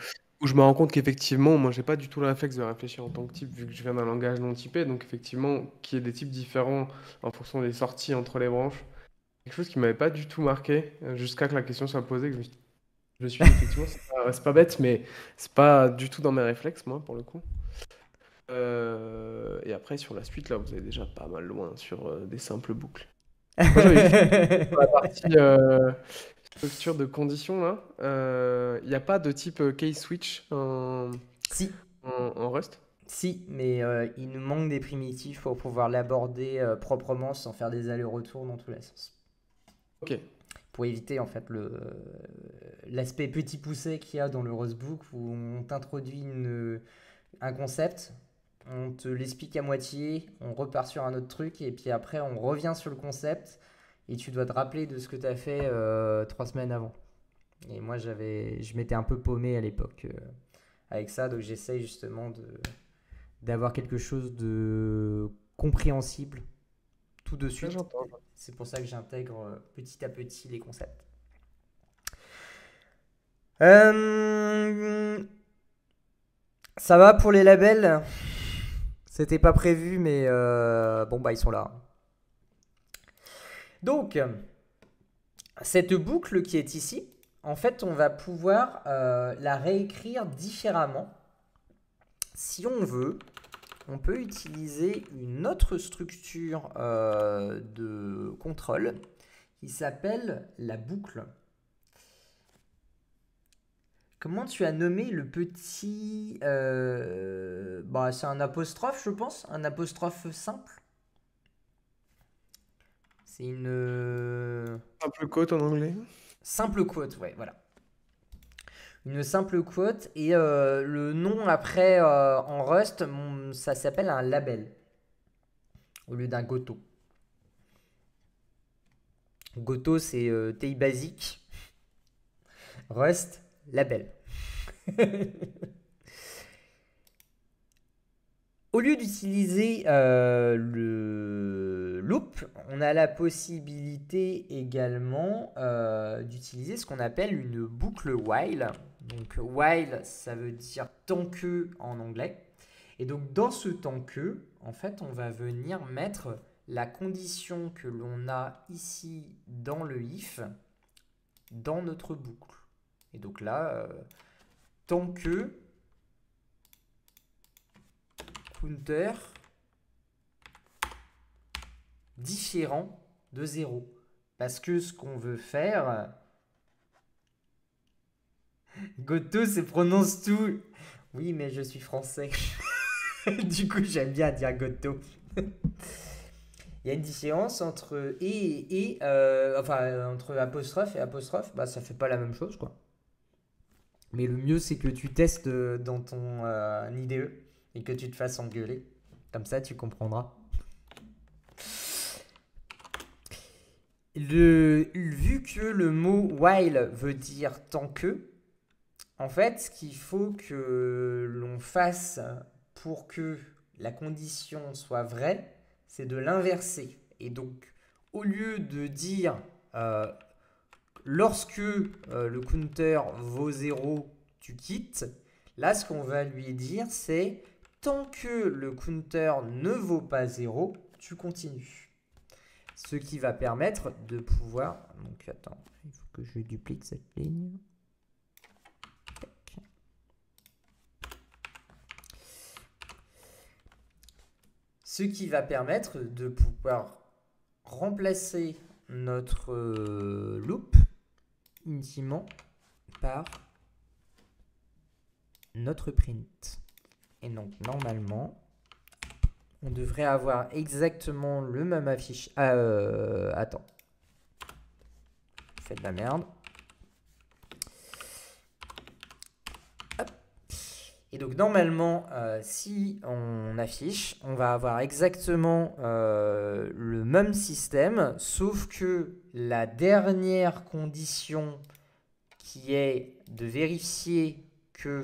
Où je me rends compte qu'effectivement, moi, j'ai pas du tout le réflexe de réfléchir en tant que type, vu que je viens d'un langage non typé. Donc, effectivement, qu'il y ait des types différents en fonction des sorties entre les branches, quelque chose qui m'avait pas du tout marqué, jusqu'à que la question soit posée, que je me suis dit, effectivement, c'est pas bête, mais c'est pas du tout dans mes réflexes, moi, pour le coup. Et après, sur la suite, là, vous allez déjà pas mal loin sur des simples boucles. Moi, j'avais juste sur la partie structure de conditions, là, il n'y a pas de type case switch Si, en Rust? si, mais il nous manque des primitifs pour pouvoir l'aborder proprement sans faire des allers-retours dans tous les sens. Ok. Pour éviter en fait l'aspect petit poussé qu'il y a dans le Rustbook où on t'introduit un concept, on te l'explique à moitié, on repart sur un autre truc et puis après on revient sur le concept et tu dois te rappeler de ce que tu as fait 3 semaines avant. Et moi je m'étais un peu paumé à l'époque avec ça, donc j'essaye justement d'avoir quelque chose de compréhensible tout de Là, suite. j'entends. C'est pour ça que j'intègre petit à petit les concepts. Euh, Ça va pour les labels? C'était pas prévu, mais bon, bah ils sont là. Donc, cette boucle qui est ici, en fait, on va pouvoir la réécrire différemment. Si on veut, on peut utiliser une autre structure de contrôle qui s'appelle la boucle. Comment tu as nommé le petit... bah, c'est un apostrophe, je pense. Un apostrophe simple. C'est une... Simple quote en anglais. Simple quote, ouais, voilà. Une simple quote. Et le nom après, en Rust, ça s'appelle un label. Au lieu d'un goto. Goto, c'est TI basique. Rust, label. Au lieu d'utiliser le loop, on a la possibilité également d'utiliser ce qu'on appelle une boucle while. Donc while, ça veut dire tant que en anglais. Et donc dans ce tant que, en fait, on va venir mettre la condition que l'on a ici dans le if dans notre boucle. Et donc là, tant que counter différent de 0. Parce que ce qu'on veut faire... Goto se prononce tout. Oui, mais je suis français. Du coup, j'aime bien dire Goto. Il y a une différence entre et enfin entre apostrophe et apostrophe, bah ça fait pas la même chose quoi. Mais le mieux c'est que tu testes dans ton IDE et que tu te fasses engueuler. Comme ça tu comprendras. Vu que le mot while veut dire tant que, en fait, ce qu'il faut que l'on fasse pour que la condition soit vraie, c'est de l'inverser. Et donc, au lieu de dire lorsque le counter vaut 0, tu quittes, là, ce qu'on va lui dire, c'est tant que le counter ne vaut pas 0, tu continues. Ce qui va permettre de pouvoir... Donc, attends, il faut que je duplique cette ligne. Ce qui va permettre de pouvoir remplacer notre loop intimement par notre print. Et donc, normalement, on devrait avoir exactement le même affiche. Attends. Je fais de la merde. Hop. Et donc, normalement, si on affiche, on va avoir exactement le même système, sauf que la dernière condition qui est de vérifier que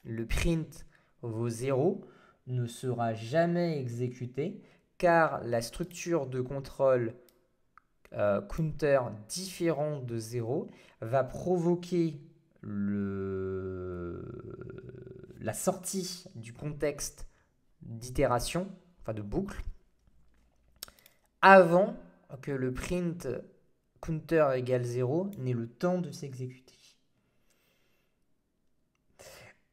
le print vaut 0 ne sera jamais exécutée car la structure de contrôle counter différent de 0 va provoquer la sortie du contexte d'itération, enfin de boucle, avant que le print counter égale 0 n'ait le temps de s'exécuter.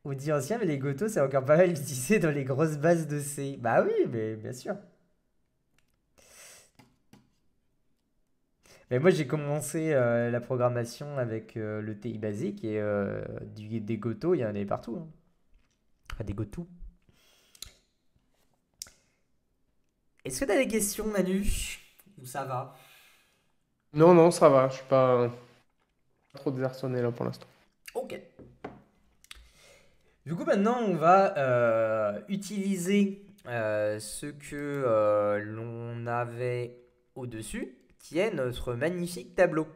On dit ancien, mais les gotos, c'est encore pas mal utilisé dans les grosses bases de C. Bah oui, mais bien sûr. Mais moi, j'ai commencé la programmation avec le TI basique et des gotos, il y en avait partout. Hein. Enfin, des gotos. Est-ce que tu as des questions, Manu? Ou ça va? Non, non, ça va. Je suis pas trop désarçonné là pour l'instant. Ok. Du coup, maintenant, on va utiliser ce que l'on avait au-dessus, qui est notre magnifique tableau.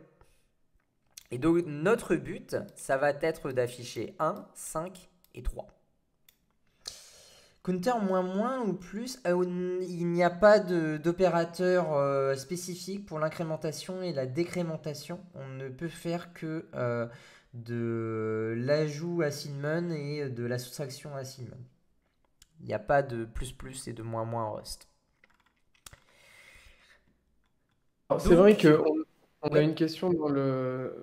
Et donc, notre but, ça va être d'afficher 1, 5 et 3. Counter moins moins ou plus, il n'y a pas d'opérateur spécifique pour l'incrémentation et la décrémentation. On ne peut faire que de l'ajout à Cinnamon et de la soustraction à Cinnamon. Il n'y a pas de plus plus et de moins moins en Rust. C'est vrai Donc, qu'on a une question dans le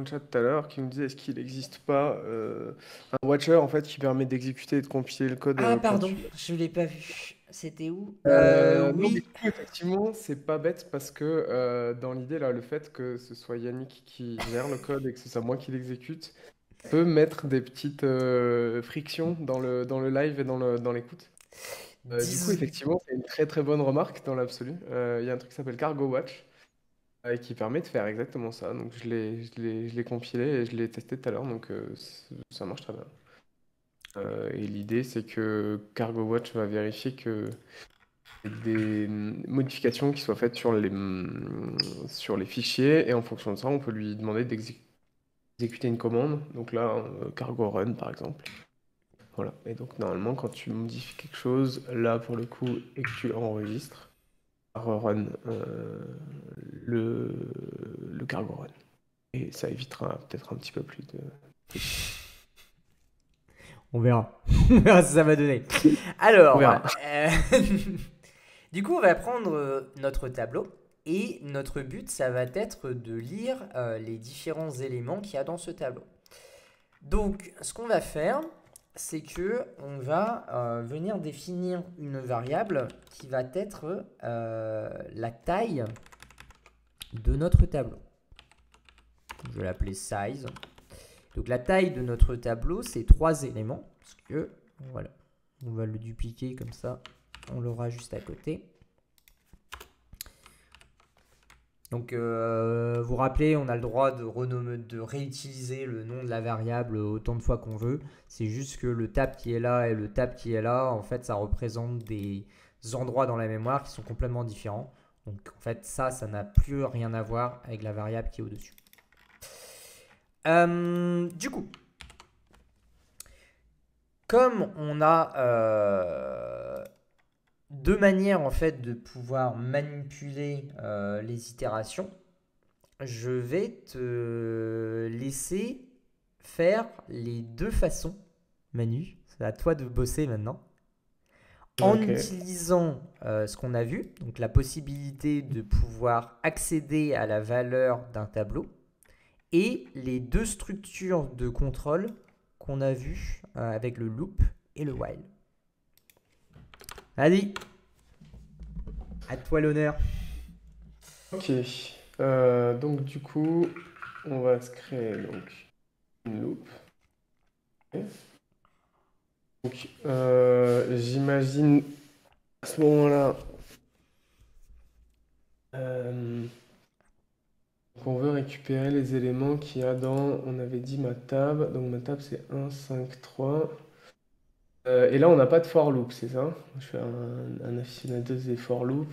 chat tout à l'heure qui nous disait est-ce qu'il n'existe pas un watcher en fait qui permet d'exécuter et de compiler le code ah, quand pardon, tu... je ne l'ai pas vu. C'était où Non, mais Oui. du coup, effectivement, c'est pas bête parce que dans l'idée, là, le fait que ce soit Yannick qui gère le code et que ce soit moi qui l'exécute peut mettre des petites frictions dans le live et dans l'écoute. Du coup, 10... effectivement, c'est une très très bonne remarque dans l'absolu. Il y a un truc qui s'appelle Cargo Watch qui permet de faire exactement ça. Donc, je l'ai compilé et je l'ai testé tout à l'heure, donc ça marche très bien. Et l'idée, c'est que Cargo Watch va vérifier que des modifications qui soient faites sur les fichiers et en fonction de ça, on peut lui demander d'exécuter une commande. Donc là, cargo run par exemple. Voilà. Et donc normalement, quand tu modifies quelque chose, là pour le coup, et que tu enregistres, cargo run le cargo run. Et ça évitera peut-être un petit peu plus de... On verra. On verra ce que ça va donner. On Alors, verra. du coup, on va prendre notre tableau et notre but, ça va être de lire les différents éléments qu'il y a dans ce tableau. Donc, ce qu'on va faire, c'est que on va venir définir une variable qui va être la taille de notre tableau. Je vais l'appeler size. Donc la taille de notre tableau, c'est 3 éléments. Parce que, voilà, on va le dupliquer comme ça. On l'aura juste à côté. Donc, vous vous rappelez, on a le droit de réutiliser le nom de la variable autant de fois qu'on veut. C'est juste que le tab qui est là et le tab qui est là, en fait, ça représente des endroits dans la mémoire qui sont complètement différents. Donc, en fait, ça n'a plus rien à voir avec la variable qui est au-dessus. Du coup, comme on a deux manières en fait de pouvoir manipuler les itérations, je vais te laisser faire les deux façons, Manu. C'est à toi de bosser maintenant. En utilisant ce qu'on a vu, donc la possibilité de pouvoir accéder à la valeur d'un tableau, et les deux structures de contrôle qu'on a vues avec le loop et le while. Vas-y, à toi l'honneur. Ok. Donc du coup, on va se créer donc Une loupe. Ok. Donc, j'imagine à ce moment-là qu'on veut récupérer les éléments qu'il y a dans, on avait dit ma table, donc ma table c'est 1, 5, 3. Et là on n'a pas de for loop, c'est ça? Je suis un aficionado des for loop.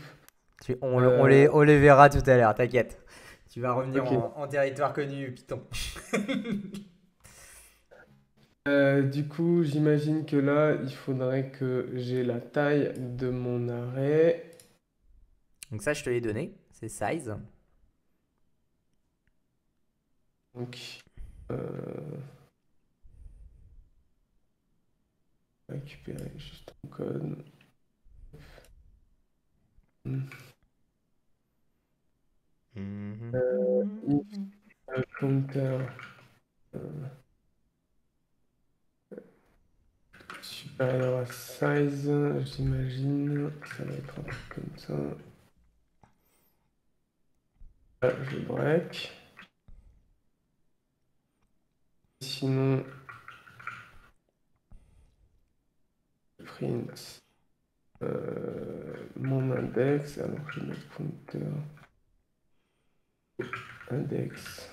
On les verra tout à l'heure, t'inquiète. Tu vas revenir Ok. en territoire connu, Python. Du coup, j'imagine que là, il faudrait que j'ai la taille de mon arrêt. Donc ça, je te l'ai donné, c'est size. Donc, récupérer juste ton code. If counter supérieur à size, j'imagine. Ça va être un truc comme ça. Là, je break. Sinon, print mon index. Alors, je vais mettre pointer index.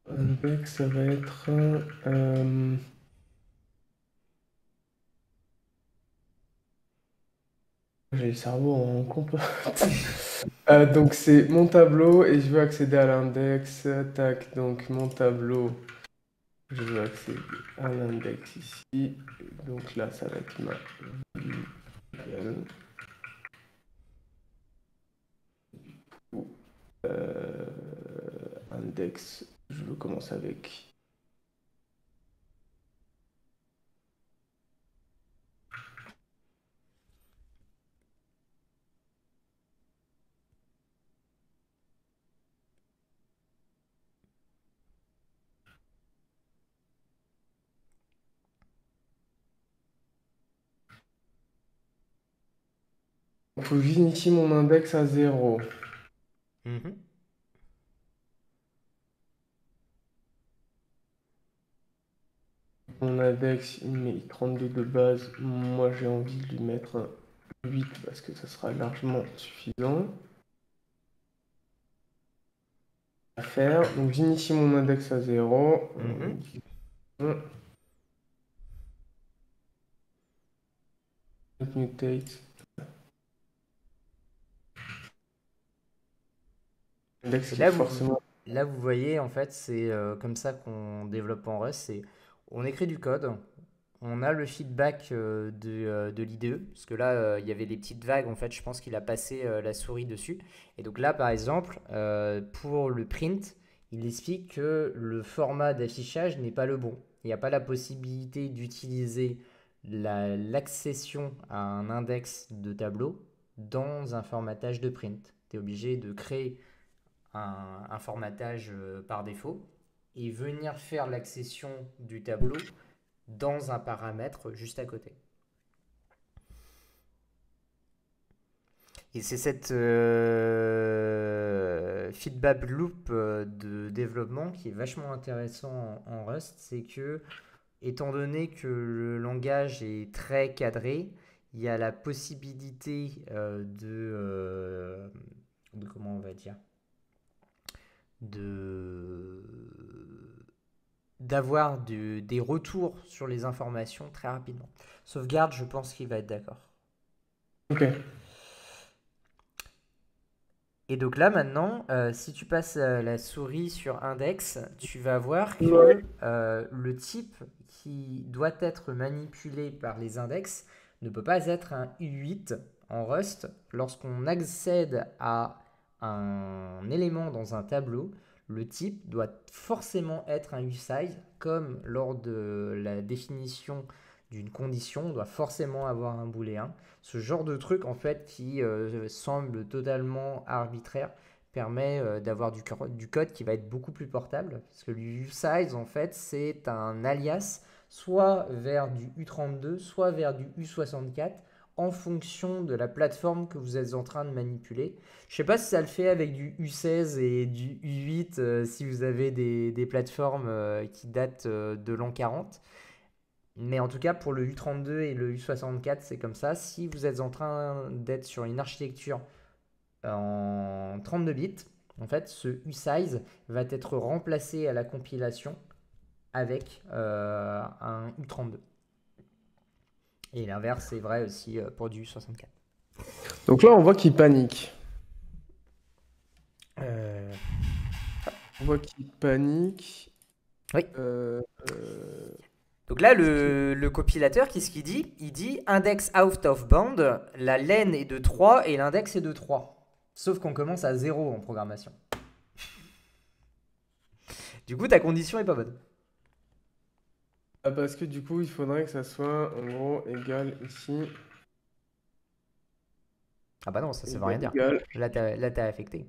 Index, ça va être j'ai le cerveau en compote. Donc c'est mon tableau et je veux accéder à l'index. Tac, donc mon tableau, je veux accéder à l'index ici. Donc là, ça va être ma visual. Index, je veux commencer avec. Il faut que j'initie mon index à 0. Mhm. Mon index, il met 32 de base. Moi, j'ai envie de lui mettre un 8 parce que ça sera largement suffisant à faire. Donc, j'initie mon index à 0. Mutate. Index Et qui est forcément. là, vous voyez, en fait, c'est comme ça qu'on développe en Rust. On écrit du code, on a le feedback de l'IDE, parce que là, il y avait des petites vagues, en fait, je pense qu'il a passé la souris dessus. Et donc là, par exemple, pour le print, il explique que le format d'affichage n'est pas le bon. Il n'y a pas la possibilité d'utiliser l'accession à un index de tableau dans un formatage de print. Tu es obligé de créer un formatage par défaut et venir faire l'accession du tableau dans un paramètre juste à côté. Et c'est cette feedback loop de développement qui est vachement intéressant en Rust, c'est que étant donné que le langage est très cadré, il y a la possibilité de comment on va dire de d'avoir des retours sur les informations très rapidement. Sauvegarde, je pense qu'il va être d'accord. Ok. Et donc là maintenant, si tu passes la souris sur index, tu vas voir que Ouais. le type qui doit être manipulé par les index ne peut pas être un U8 en Rust. Lorsqu'on accède à un élément dans un tableau, le type doit forcément être un usize, comme lors de la définition d'une condition, on doit forcément avoir un booléen. Ce genre de truc en fait qui semble totalement arbitraire permet d'avoir du code qui va être beaucoup plus portable parce que le usize en fait c'est un alias soit vers du U32 soit vers du U64 en fonction de la plateforme que vous êtes en train de manipuler. Je sais pas si ça le fait avec du U16 et du U8, si vous avez des plateformes qui datent de l'an 40. Mais en tout cas, pour le U32 et le U64, c'est comme ça. Si vous êtes en train d'être sur une architecture en 32 bits, en fait, ce U-Size va être remplacé à la compilation avec un U32. Et l'inverse est vrai aussi pour du U64. Donc là, on voit qu'il panique. Euh, On voit qu'il panique. Oui. Euh, Donc là, le compilateur, qu'est-ce qu'il dit? Il dit index out of band, la len est de 3 et l'index est de 3. Sauf qu'on commence à 0 en programmation. Du coup, ta condition est pas bonne. parce que du coup, il faudrait que ça soit en gros égal ici. Ah bah non, ça veut rien dire. Égal. Là, t'as affecté.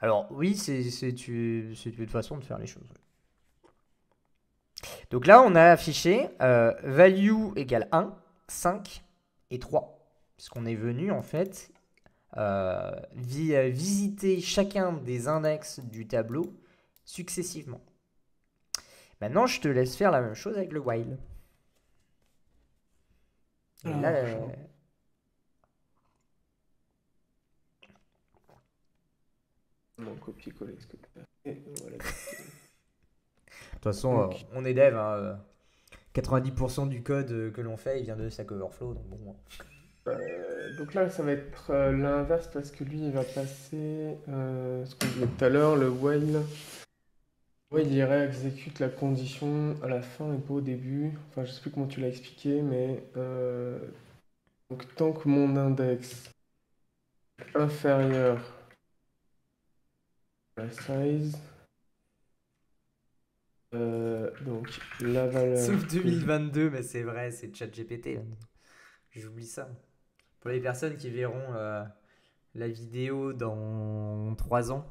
Alors oui, c'est une autre façon de faire les choses. Donc là, on a affiché value égale 1, 5 et 3. Puisqu'on est venu en fait visiter chacun des index du tableau successivement. Maintenant, je te laisse faire la même chose avec le while. Et là, Non, copier-coller ce que tu as fait. Voilà. de toute façon, on est dev. 90% du code que l'on fait, il vient de Stack Overflow. Donc bon. Donc là, ça va être l'inverse parce que lui, il va passer ce qu'on disait tout à l'heure, le while. While, il réexécute la condition à la fin et pas au début. Enfin, je sais plus comment tu l'as expliqué, mais donc tant que mon index est inférieur à la size, donc la valeur. Sauf 2022, mais c'est vrai, c'est ChatGPT. J'oublie ça. Pour les personnes qui verront la vidéo dans 3 ans,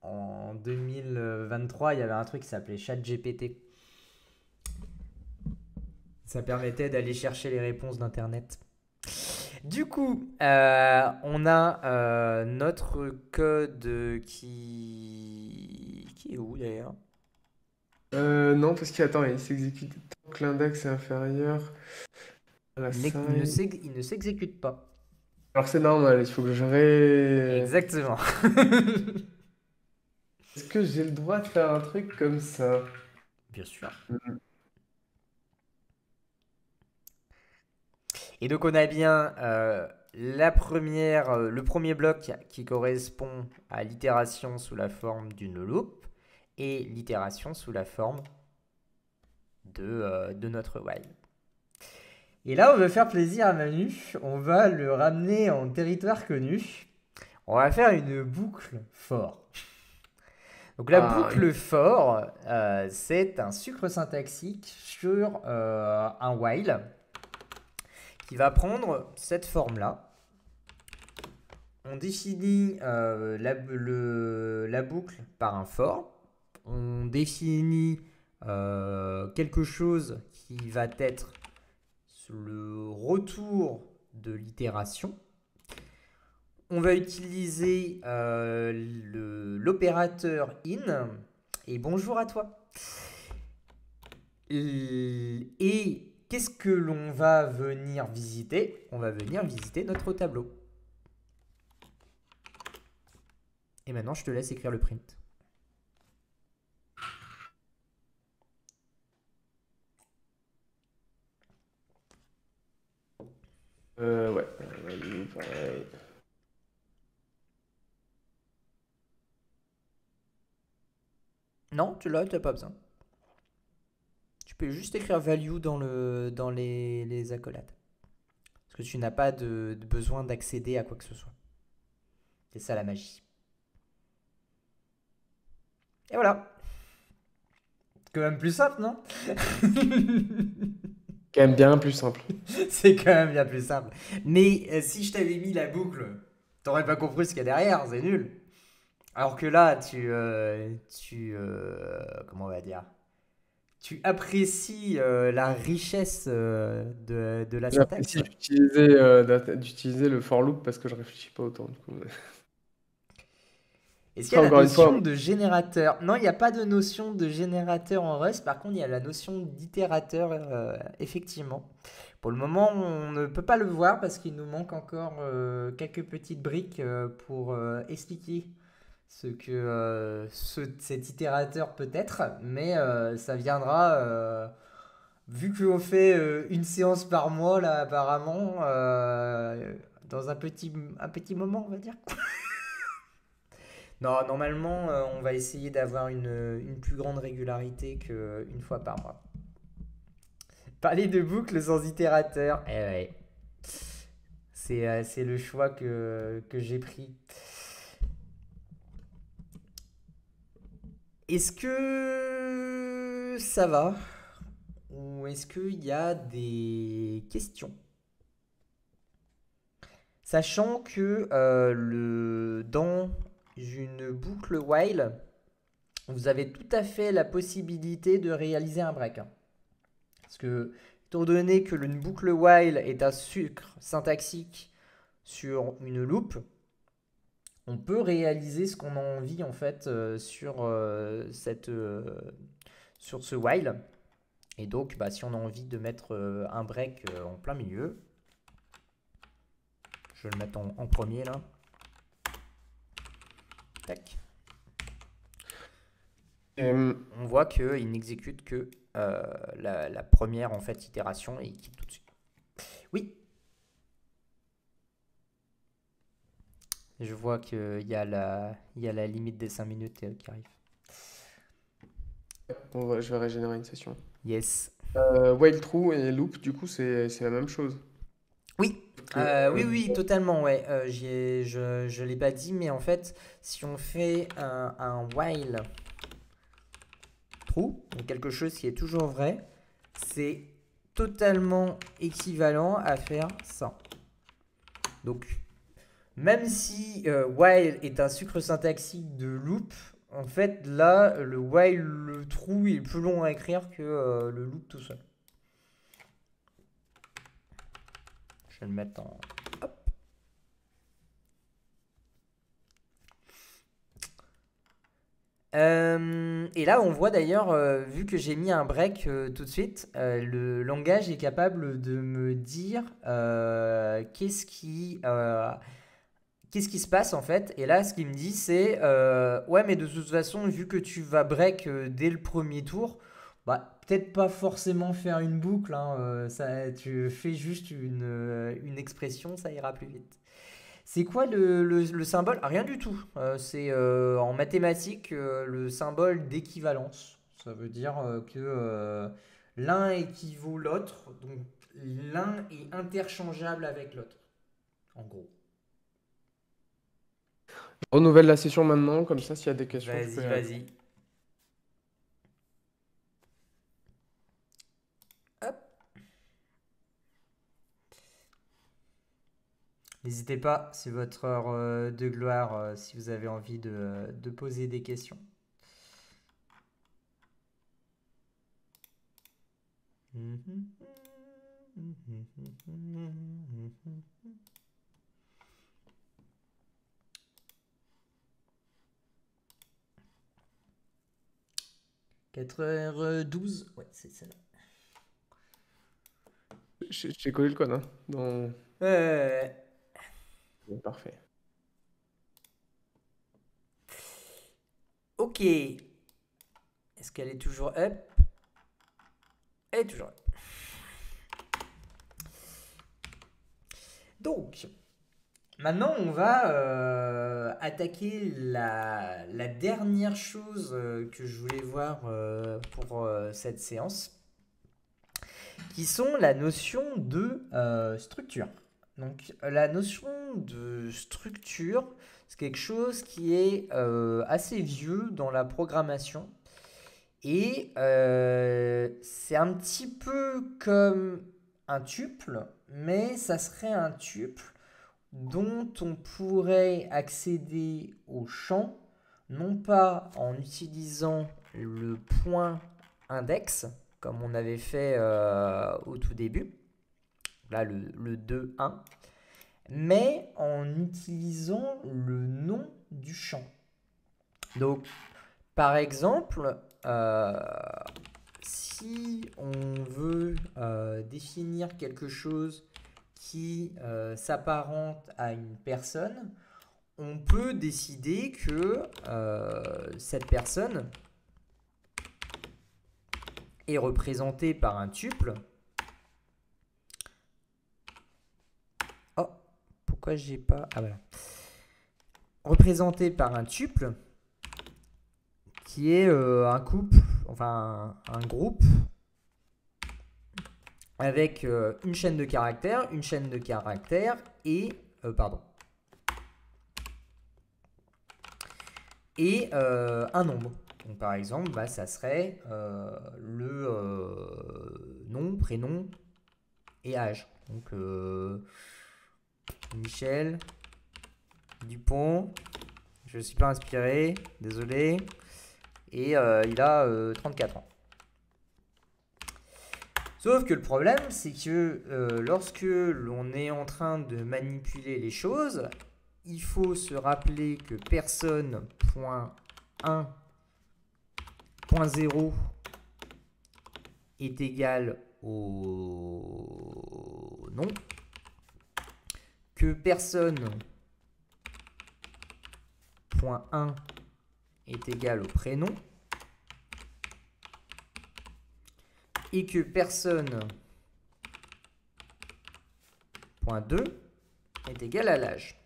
en 2023, il y avait un truc qui s'appelait ChatGPT. Ça permettait d'aller chercher les réponses d'Internet. Du coup, on a notre code qui est où d'ailleurs? Non, parce qu'attends, il s'exécute tant que l'index est inférieur à la size. Il ne s'exécute pas. Alors c'est normal, il faut que je ré... Exactement. Est-ce que j'ai le droit de faire un truc comme ça? Bien sûr. Et donc on a bien le premier bloc qui correspond à l'itération sous la forme d'une loupe et l'itération sous la forme de notre while. Et là, on veut faire plaisir à Manu, on va le ramener en territoire connu. On va faire une boucle for. Donc la boucle for, c'est un sucre syntaxique sur un while qui va prendre cette forme-là. On définit la boucle par un for. On définit quelque chose qui va être le retour de l'itération. On va utiliser l'opérateur in et bonjour à toi. Et qu'est-ce que l'on va venir visiter? On va venir visiter notre tableau. Et maintenant, je te laisse écrire le print. Ouais, pareil. Non, tu l'as, tu n'as pas besoin. Tu peux juste écrire value dans les accolades. Parce que tu n'as pas de besoin d'accéder à quoi que ce soit. C'est ça la magie. Et voilà. Quand même plus simple, non? Quand même bien plus simple. C'est quand même bien plus simple. Mais si je t'avais mis la boucle, t'aurais pas compris ce qu'il y a derrière, c'est nul. Alors que là, comment on va dire? Tu apprécies la richesse de la syntaxe? J'apprécie d'utiliser le for loop parce que je réfléchis pas autant, du coup. Est-ce qu'il y Après, a la encore une notion fois, de générateur? Non, il n'y a pas de notion de générateur en Rust. Par contre, il y a la notion d'itérateur, effectivement. Pour le moment, on ne peut pas le voir parce qu'il nous manque encore quelques petites briques pour expliquer ce que cet itérateur peut être. Mais ça viendra, vu qu'on fait une séance par mois, là, apparemment, dans un petit moment, on va dire. Non, normalement, on va essayer d'avoir une plus grande régularité qu'une fois par mois. Parler de boucles sans itérateur. Eh ouais, c'est le choix que j'ai pris. Est-ce que ça va? Ou est-ce qu'il y a des questions? Sachant que dans une boucle while, vous avez tout à fait la possibilité de réaliser un break, hein. Parce que, étant donné que une boucle while est un sucre syntaxique sur une loupe, on peut réaliser ce qu'on a envie en fait sur ce while. Et donc, bah, si on a envie de mettre un break en plein milieu, je vais le mettre en premier là. Tac. On voit qu'il n'exécute que la première en fait itération et il quitte tout de suite. Oui. Je vois qu'il y a la limite des 5 minutes qui arrive. je vais régénérer une session. Yes. While true et loop, du coup, c'est la même chose. Oui. Oui, totalement, ouais. Je l'ai pas dit, mais en fait, si on fait un while true, donc quelque chose qui est toujours vrai, c'est totalement équivalent à faire ça. Donc, même si while est un sucre syntaxique de loop, en fait, là, le while, le true, il est plus long à écrire que le loop tout seul. Je vais le mettre en... Hop. Et là, on voit d'ailleurs, vu que j'ai mis un break tout de suite, le langage est capable de me dire qu'est-ce qui se passe en fait. Et là, ce qu'il me dit, c'est ouais, mais de toute façon, vu que tu vas break dès le premier tour, bah, peut-être pas forcément faire une boucle, hein, tu fais juste une expression, ça ira plus vite. C'est quoi le symbole? Ah, rien du tout. C'est en mathématiques le symbole d'équivalence. Ça veut dire que l'un équivaut l'autre, donc l'un est interchangeable avec l'autre, en gros. Je renouvelle la session maintenant, comme ça, s'il y a des questions, je peux Vas-y, y répondre. vas-y. Hop. N'hésitez pas, c'est votre heure de gloire si vous avez envie de poser des questions. Mhm. 4h12, ouais, c'est celle-là. J'ai collé le code, hein. Euh, Parfait. ok. Est-ce qu'elle est toujours up? Elle est toujours up. Donc, maintenant, on va attaquer la dernière chose que je voulais voir pour cette séance, qui sont la notion de structure. Donc, la notion de structure, c'est quelque chose qui est assez vieux dans la programmation. Et c'est un petit peu comme un tuple, mais ça serait un tuple dont on pourrait accéder au champ, non pas en utilisant le point index, comme on avait fait au tout début. Là, le 2, 1. Mais en utilisant le nom du champ. Donc, par exemple, si on veut définir quelque chose qui s'apparente à une personne, on peut décider que cette personne est représentée par un tuple. Oh, pourquoi j'ai pas... Ah voilà. Représentée par un tuple qui est un couple, enfin un groupe avec une chaîne de caractères et un nombre. Donc par exemple, bah, ça serait le nom, prénom et âge. Donc Michel Dupont, je ne suis pas inspiré, désolé. Et il a 34 ans. Sauf que le problème, c'est que lorsque l'on est en train de manipuler les choses, il faut se rappeler que personne.1.0 est égal au nom, que personne.1 est égal au prénom, et que personne.2 est égal à l'âge.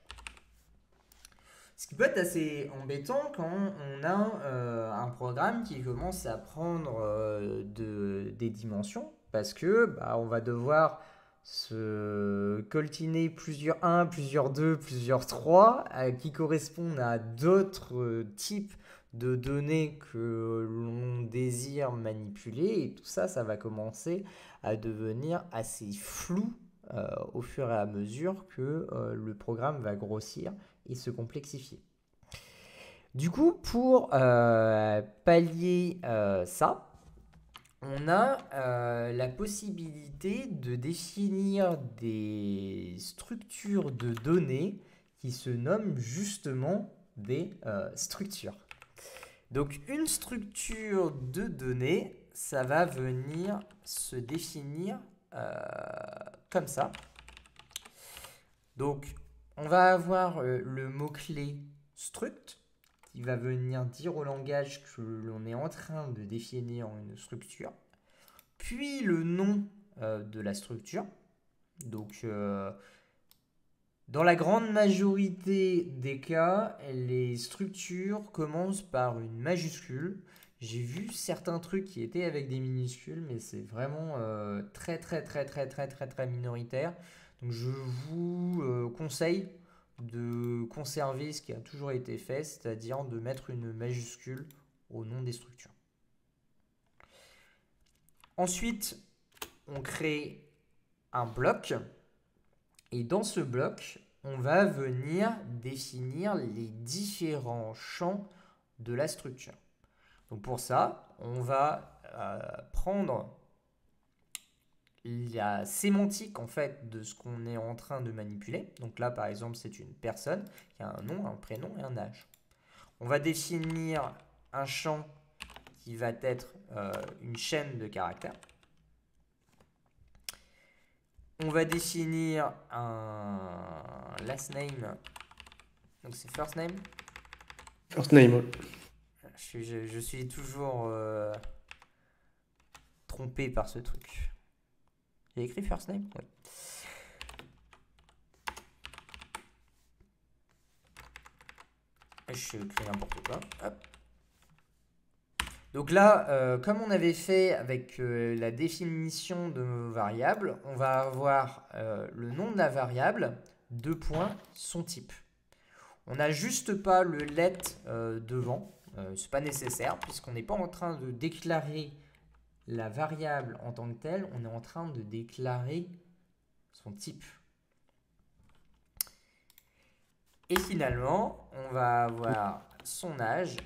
Ce qui peut être assez embêtant quand on a un programme qui commence à prendre des dimensions, parce que bah, on va devoir se coltiner plusieurs 1, plusieurs 2, plusieurs 3 qui correspondent à d'autres types de données que l'on désire manipuler, et tout ça, ça va commencer à devenir assez flou au fur et à mesure que le programme va grossir et se complexifier. Du coup, pour pallier ça, on a la possibilité de définir des structures de données qui se nomment justement des structures. Donc une structure de données, ça va venir se définir comme ça. Donc on va avoir le mot-clé struct qui va venir dire au langage que l'on est en train de définir une structure, puis le nom de la structure. Donc dans la grande majorité des cas, les structures commencent par une majuscule. J'ai vu certains trucs qui étaient avec des minuscules, mais c'est vraiment très minoritaire. Donc je vous conseille de conserver ce qui a toujours été fait, c'est-à-dire de mettre une majuscule au nom des structures. Ensuite, on crée un bloc. Et dans ce bloc, on va venir définir les différents champs de la structure. Donc pour ça, on va prendre la sémantique en fait de ce qu'on est en train de manipuler. Donc là, par exemple, c'est une personne qui a un nom, un prénom et un âge. On va définir un champ qui va être une chaîne de caractères. On va définir un last name. Donc c'est first name. First name, ouais. Je suis toujours trompé par ce truc. J'ai écrit first name? Oui. Je écris n'importe quoi. Hop. Donc là, comme on avait fait avec la définition de nos variables, on va avoir le nom de la variable, deux points, son type. On n'a juste pas le let devant, c'est pas nécessaire puisqu'on n'est pas en train de déclarer la variable en tant que telle, on est en train de déclarer son type. Et finalement, on va avoir son âge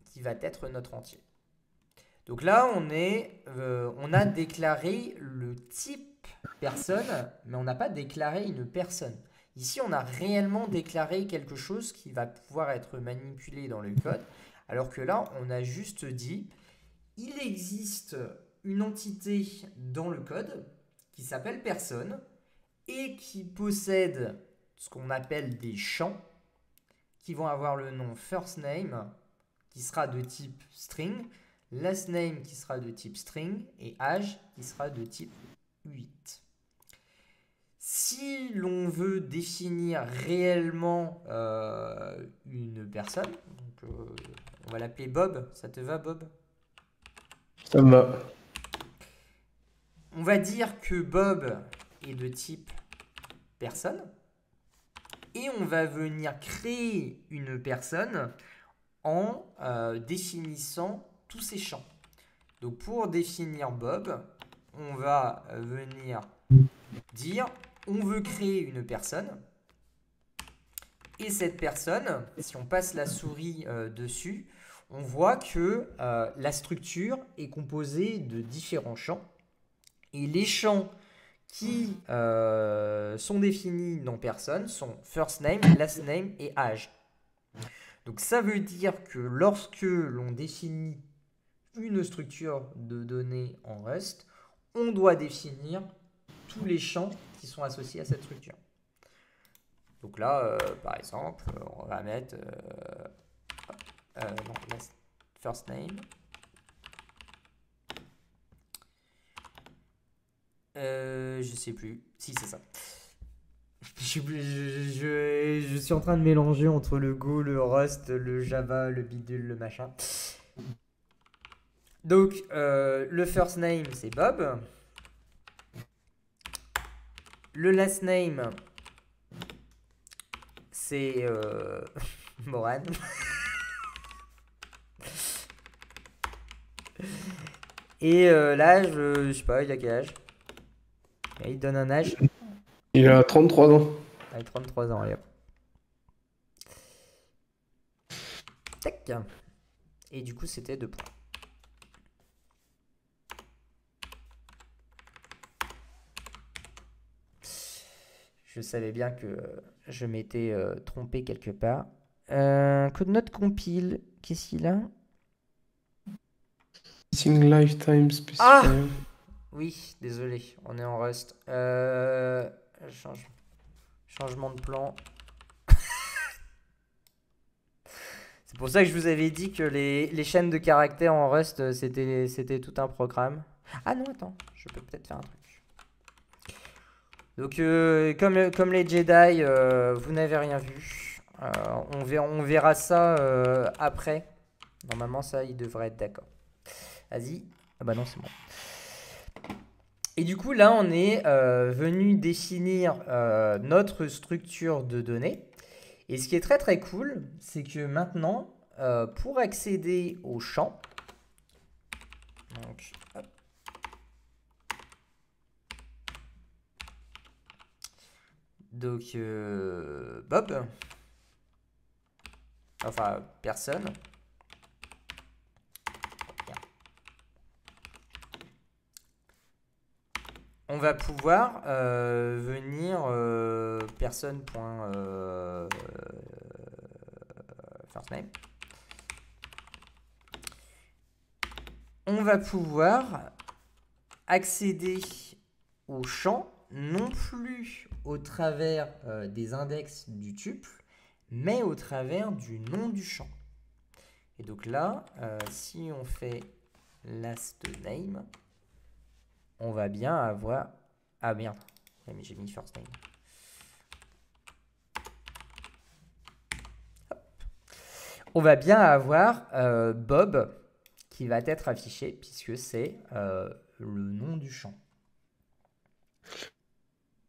qui va être notre entier. Donc là, on a déclaré le type personne, mais on n'a pas déclaré une personne. Ici, on a réellement déclaré quelque chose qui va pouvoir être manipulé dans le code, alors que là, on a juste dit, il existe une entité dans le code qui s'appelle personne et qui possède ce qu'on appelle des champs qui vont avoir le nom first name qui sera de type string, last name qui sera de type string et âge qui sera de type 8. Si l'on veut définir réellement une personne, donc, on va l'appeler Bob, ça te va Bob? Ça me va. On va dire que Bob est de type personne et on va venir créer une personne en définissant tous ces champs. Donc pour définir Bob, on va venir dire on veut créer une personne et cette personne, si on passe la souris dessus, on voit que la structure est composée de différents champs et les champs qui sont définis dans personne sont first name, last name et âge. Donc ça veut dire que lorsque l'on définit une structure de données en Rust, on doit définir tous les champs qui sont associés à cette structure. Donc là, par exemple, on va mettre first name. Je sais plus. Si, c'est ça. Je suis en train de mélanger entre le Go, le Rust, le Java, le bidule, le machin. Donc, le first name, c'est Bob. Le last name, c'est Moran. Et l'âge, je sais pas, il a quel âge? Il donne un âge. Il a 33 ans. Ah, il a 33 ans, allez hop. Tac. Et du coup, c'était 2 points. Je savais bien que je m'étais trompé quelque part. Code note compile. Qu'est-ce qu'il a? Missing lifetime specifier. Ah! Oui, désolé, on est en Rust. Changement de plan. C'est pour ça que je vous avais dit que les chaînes de caractères en Rust, c'était tout un programme. Ah non, attends, je peux peut-être faire un truc. Donc, comme les Jedi, vous n'avez rien vu. On verra ça après. Normalement, ça, il devrait être d'accord. Vas-y. Ah bah non, c'est bon. Et du coup, là, on est venu définir notre structure de données. Et ce qui est très très cool, c'est que maintenant, pour accéder au champ, donc, hop. Donc, Bob, enfin, personne. On va pouvoir venir personne.first name. On va pouvoir accéder au champ non plus au travers des index du tuple, mais au travers du nom du champ. Et donc là, si on fait last name, on va bien avoir... Ah merde, mais j'ai mis first name. Hop. On va bien avoir Bob qui va être affiché puisque c'est le nom du champ.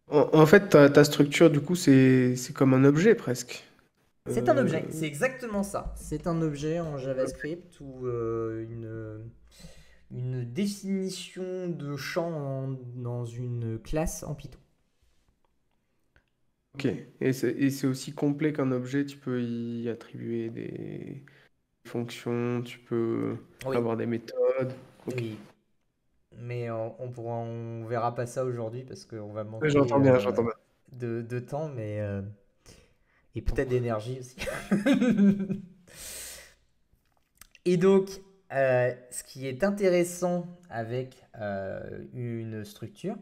En fait, ta structure, du coup, c'est comme un objet presque. C'est un objet, c'est exactement ça. C'est un objet en JavaScript ou une définition de champ dans une classe en Python. Ok. Et c'est aussi complet qu'un objet. Tu peux y attribuer fonctions, tu peux Oui, avoir des méthodes. Ok. oui. Mais on verra pas ça aujourd'hui parce qu'on va Ouais, manquer j'entends bien, j'entends bien. de temps, et peut-être d'énergie aussi. Et donc, ce qui est intéressant avec une structure,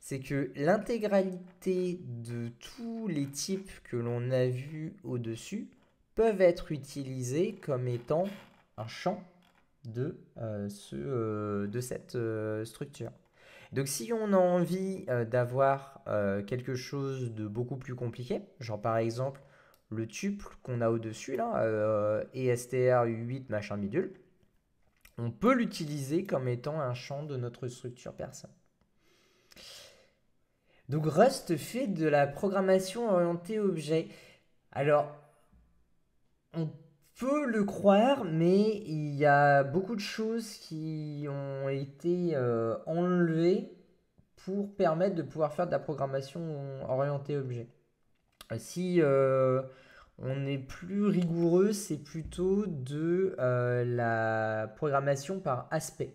c'est que l'intégralité de tous les types que l'on a vus au-dessus peuvent être utilisés comme étant un champ de cette structure. Donc si on a envie d'avoir quelque chose de beaucoup plus compliqué, genre par exemple le tuple qu'on a au-dessus, là, ESTR 8 machin bidule, on peut l'utiliser comme étant un champ de notre structure personne. Donc Rust fait de la programmation orientée objet. Alors, on peut le croire, mais il y a beaucoup de choses qui ont été enlevées pour permettre de pouvoir faire de la programmation orientée objet. Si on est plus rigoureux, c'est plutôt de la programmation par aspect.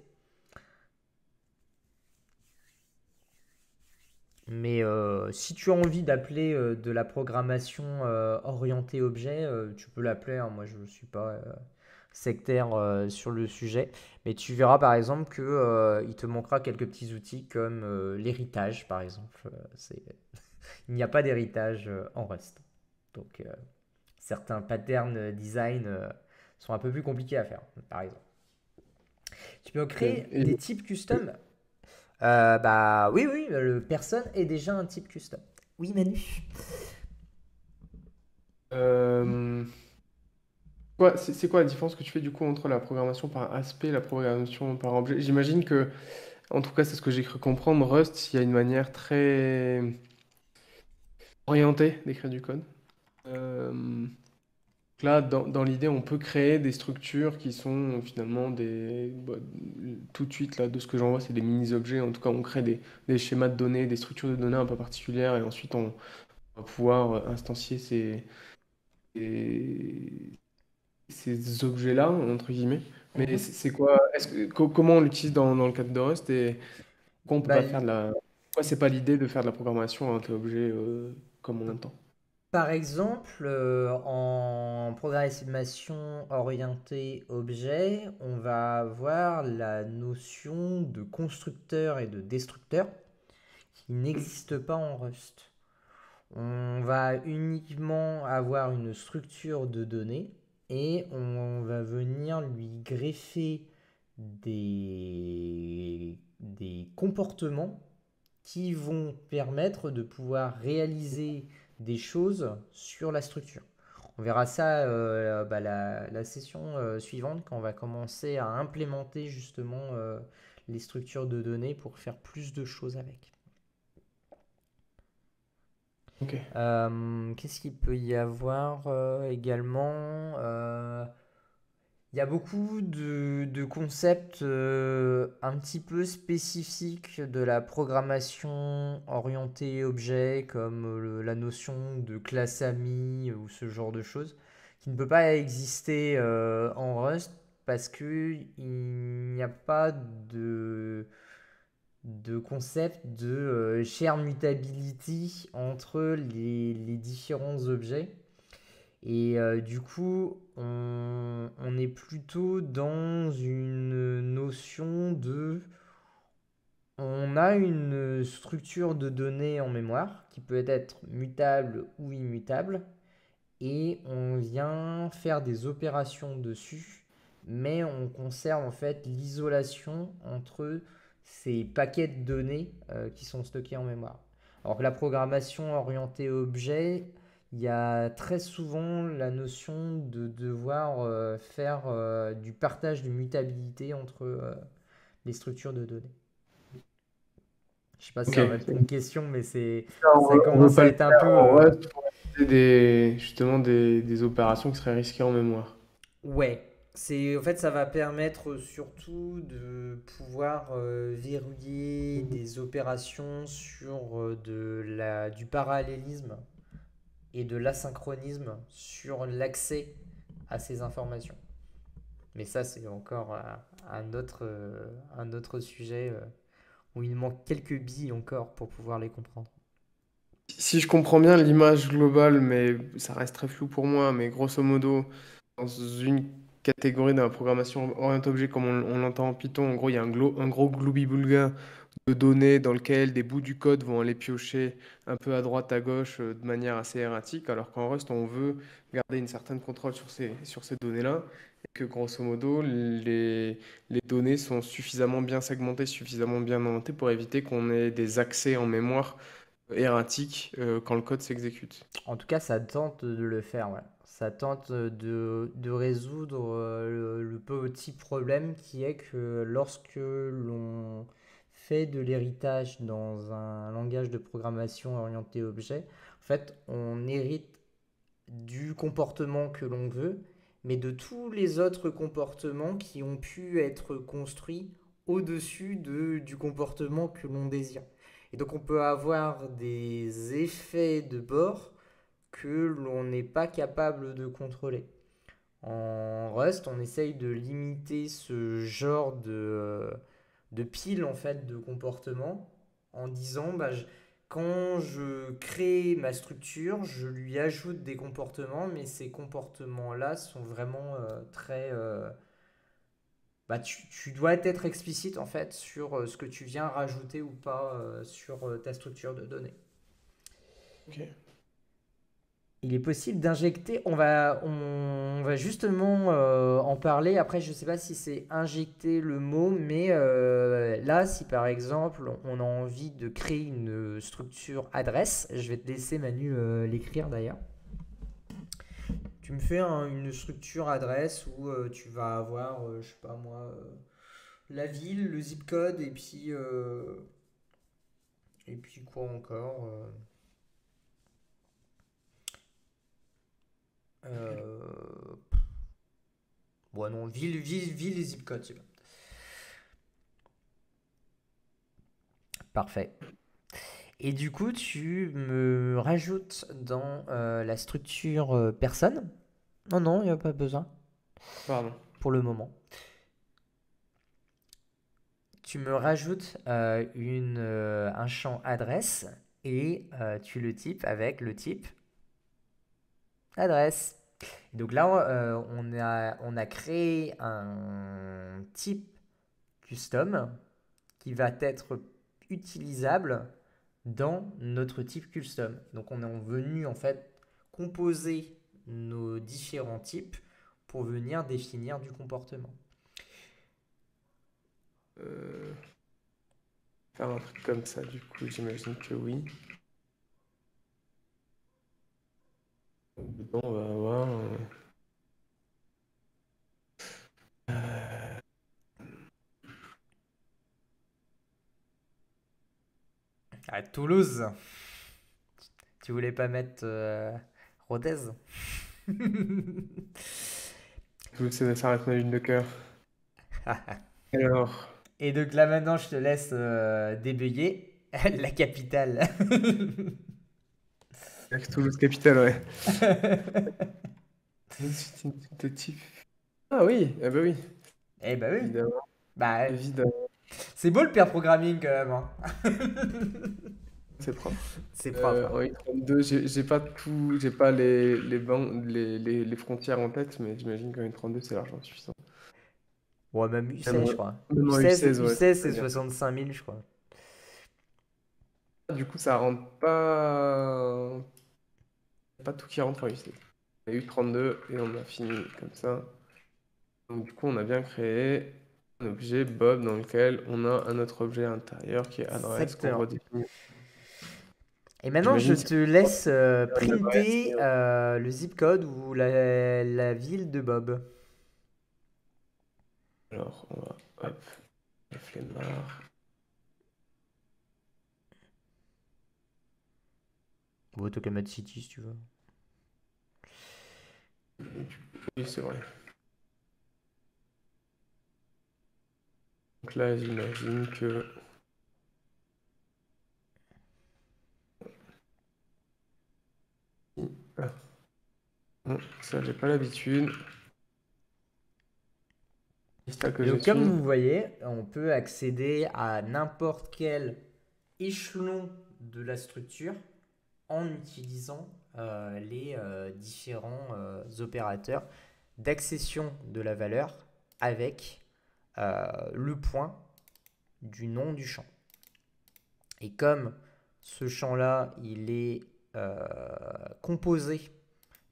Mais si tu as envie d'appeler de la programmation orientée objet, tu peux l'appeler, hein. Moi, je ne suis pas sectaire sur le sujet. Mais tu verras par exemple que il te manquera quelques petits outils comme l'héritage, par exemple. Il n'y a pas d'héritage en Rust. Donc, certains patterns design sont un peu plus compliqués à faire, par exemple. Tu peux Ok. créer des types custom. Bah oui, oui, le personne est déjà un type custom. Oui, Manu. Euh, ouais, c'est quoi la différence que tu fais du coup entre la programmation par aspect et la programmation par objet? J'imagine que, en tout cas, c'est ce que j'ai cru comprendre, Rust, il y a une manière très orientée d'écrire du code. Euh, Là, dans l'idée, on peut créer des structures qui sont finalement tout de suite, là, de ce que j'en vois, c'est des mini-objets. En tout cas, on crée des schémas de données, des structures de données un peu particulières, et ensuite, on va pouvoir instancier ces, ces objets-là, entre guillemets. Mais Mhm. c'est quoi, comment on l'utilise dans le cadre de Rust et pourquoi on peut Bah, pas faire de la... Pourquoi c'est pas l'idée de faire de la programmation orientée objet comme on entend? par exemple, en programmation orientée objet, on va avoir la notion de constructeur et de destructeur qui n'existe pas en Rust. On va uniquement avoir une structure de données et on va venir lui greffer des comportements qui vont permettre de pouvoir réaliser des choses sur la structure. On verra ça la session suivante quand on va commencer à implémenter justement les structures de données pour faire plus de choses avec. Ok. Qu'est-ce qu'il peut y avoir également Il y a beaucoup de concepts un petit peu spécifiques de la programmation orientée objet, comme la notion de classe ami ou ce genre de choses, qui ne peut pas exister en Rust parce qu'il n'y a pas de concept de share mutability entre les différents objets. Et du coup, on est plutôt dans une notion de... On a une structure de données en mémoire qui peut être mutable ou immutable et on vient faire des opérations dessus, mais on conserve en fait l'isolation entre ces paquets de données qui sont stockés en mémoire. Alors que la programmation orientée objet, il y a très souvent la notion de devoir faire du partage de mutabilité entre les structures de données. Je sais pas si ça répond à une Ok. question, mais On ça ne veut commence pas à le être un peu... faire en Rust pour éviter justement des opérations qui seraient risquées en mémoire. Ouais, en fait ça va permettre surtout de pouvoir verrouiller des opérations sur du parallélisme et de l'asynchronisme sur l'accès à ces informations. Mais ça, c'est encore un autre sujet où il manque quelques billes encore pour pouvoir les comprendre. Si je comprends bien l'image globale, mais ça reste très flou pour moi, mais grosso modo, dans une catégorie de la programmation orientée objet comme on l'entend en Python, en gros, il y a un gros gloubi-boulga de données dans lequel des bouts du code vont aller piocher un peu à droite, à gauche, de manière assez erratique, alors qu'en Rust, on veut garder une certaine contrôle sur ces données-là, et que grosso modo, les données sont suffisamment bien segmentées, suffisamment bien orientées pour éviter qu'on ait des accès en mémoire erratiques quand le code s'exécute. En tout cas, ça tente de le faire, ouais. Ça tente de résoudre le petit problème qui est que lorsque l'on fait de l'héritage dans un langage de programmation orienté objet, en fait, on hérite du comportement que l'on veut, mais de tous les autres comportements qui ont pu être construits au-dessus du comportement que l'on désire. Et donc on peut avoir des effets de bord que l'on n'est pas capable de contrôler. En Rust, on essaye de limiter ce genre de pile en fait de comportement en disant quand je crée ma structure, je lui ajoute des comportements, mais ces comportements-là sont vraiment très... tu dois être explicite en fait sur ce que tu viens rajouter ou pas sur ta structure de données. Ok. Il est possible d'injecter, on va justement en parler. Après, je ne sais pas si c'est injecter le mot, mais là, si par exemple on a envie de créer une structure adresse, je vais te laisser Manu l'écrire d'ailleurs. Tu me fais une structure adresse où tu vas avoir, je sais pas moi, la ville, le zip code et puis quoi encore euh, bon non, ville et zip code, c'est bon. Parfait. Et du coup, tu me rajoutes dans la structure personne. Non, non, il n'y a pas besoin Pardon. pour le moment. Tu me rajoutes un champ adresse et tu le types avec le type adresse. Donc là, on a créé un type custom qui va être utilisable dans notre type custom. Donc on est venu en fait composer nos différents types pour venir définir du comportement. Euh, Faire un truc comme ça, du coup, j'imagine que oui. Dedans, on va avoir. À Toulouse, tu voulais pas mettre Rodez. Tout ça reste ma ligne de cœur. Alors, Et donc là maintenant je te laisse débugger la capitale. Toulouse Capitale, ouais. Ensuite, une suite de types. Ah oui, ah bah oui, Eh bah oui. évidemment, Bah évidemment, c'est beau le pair programming quand même, hein. c'est propre. C'est propre, hein. En i32, j'ai pas tout, j'ai pas les frontières en tête, mais j'imagine qu'en i32, c'est largement suffisant. Ouais, même Même, U16 je crois. même en U16, U16, ouais, U16 ça c'est veut dire. 65 000 je crois. Du coup, ça rentre pas tout qui rentre en U16. On a eu 32 et on a fini comme ça. Donc, du coup, on a bien créé un objet Bob dans lequel on a un autre objet intérieur qui est adresse qu'on Exactement. redéfinit. Et maintenant, je J'imagine que c'est te laisse une adresse. printer le zip code ou la ville de Bob. Alors, on va, hop, la flemmard. Ou Autocomate City si tu veux. Oui, c'est vrai. Donc là, j'imagine que... Ah, non, ça, j'ai pas l'habitude. Stack que Et je donc, comme suis. vous voyez, on peut accéder à n'importe quel échelon de la structure en utilisant les différents opérateurs d'accession de la valeur avec le point du nom du champ. Et comme ce champ-là, il est composé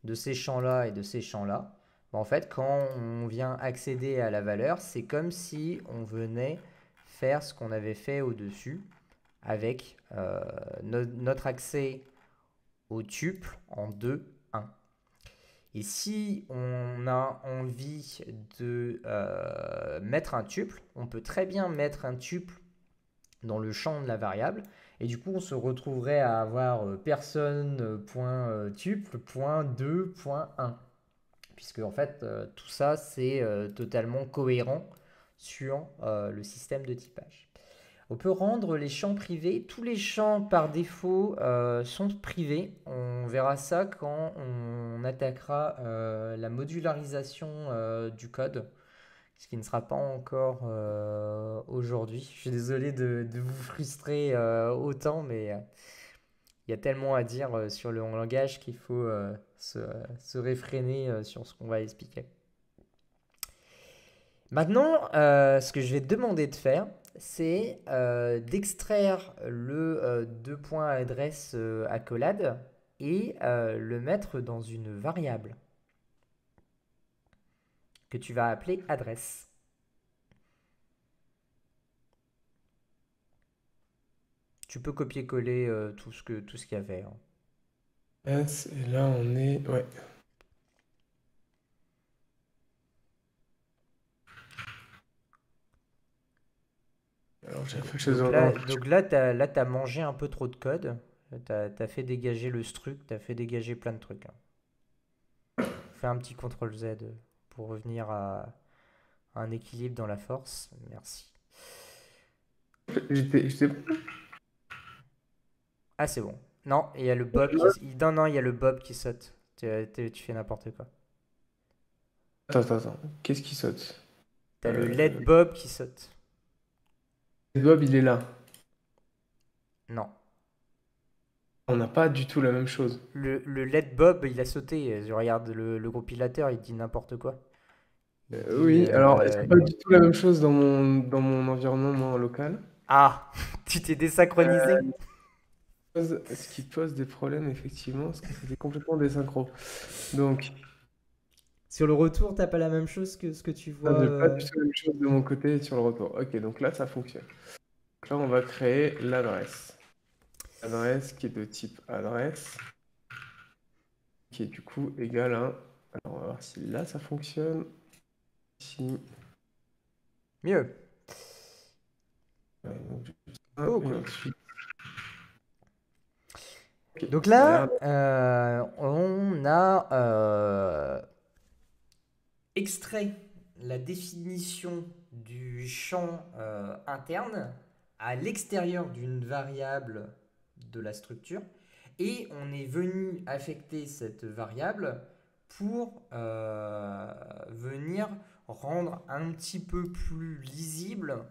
de ces champs-là et de ces champs-là, en fait, quand on vient accéder à la valeur, c'est comme si on venait faire ce qu'on avait fait au-dessus avec notre accès au tuple en 2, 1. Et si on a envie de mettre un tuple, on peut très bien mettre un tuple dans le champ de la variable. Et du coup, on se retrouverait à avoir personne.tuple, point 2, point 1. Puisque en fait, tout ça, c'est totalement cohérent sur le système de typage. On peut rendre les champs privés. Tous les champs par défaut sont privés. On verra ça quand on attaquera la modularisation du code, ce qui ne sera pas encore aujourd'hui. Je suis désolé de vous frustrer autant, mais il y a tellement à dire sur le langage qu'il faut se réfréner sur ce qu'on va expliquer. Maintenant, ce que je vais te demander de faire, c'est d'extraire le deux points adresse accolade et le mettre dans une variable que tu vas appeler adresse. Tu peux copier-coller tout ce qu'il y avait, hein. Yes, et là, on est. Ouais. Alors, j'ai fait chez eux. Donc là, t'as mangé un peu trop de code. T'as fait dégager le struct, t'as fait dégager plein de trucs, hein. Fais un petit CTRL Z pour revenir à un équilibre dans la force. Merci. J'étais. Ah, c'est bon. Non, il y a le Bob qui... Non, non, il y a le Bob qui saute. Tu fais n'importe quoi. Attends. Qu'est-ce qui saute? T'as le LED Bob qui saute. Bob, il est là. Non. On n'a pas du tout la même chose. Le LED Bob, il a sauté. Je regarde le compilateur, il dit n'importe quoi. Il dit... Oui, alors, est-ce que pas du tout la même chose dans mon environnement local? Ah, tu t'es désynchronisé. Ce qui pose des problèmes, effectivement, parce que c'était complètement désynchro. Donc, Sur le retour, t'as pas la même chose que ce que tu ça vois. n'est pas du tout la même chose de mon côté sur le retour. Ok, donc là, ça fonctionne. Donc là, on va créer l'adresse. L'adresse qui est de type adresse, qui est du coup égale à... Alors, on va voir si là, ça fonctionne. Ici. Mieux. Ouais, donc, Beaucoup. et ensuite... Ok, Donc ça a l'air là, on a extrait la définition du champ interne à l'extérieur d'une variable de la structure et on est venu affecter cette variable pour venir rendre un petit peu plus lisible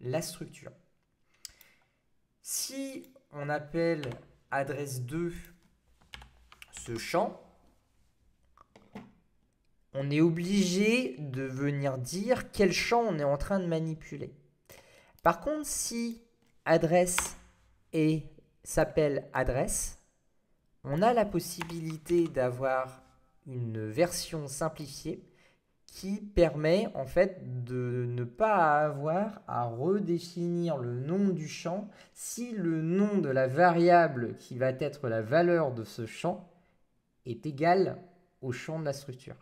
la structure. Si on appelle adresse 2 ce champ, on est obligé de venir dire quel champ on est en train de manipuler. Par contre, si adresse s'appelle adresse, on a la possibilité d'avoir une version simplifiée qui permet en fait de ne pas avoir à redéfinir le nom du champ si le nom de la variable qui va être la valeur de ce champ est égal au champ de la structure.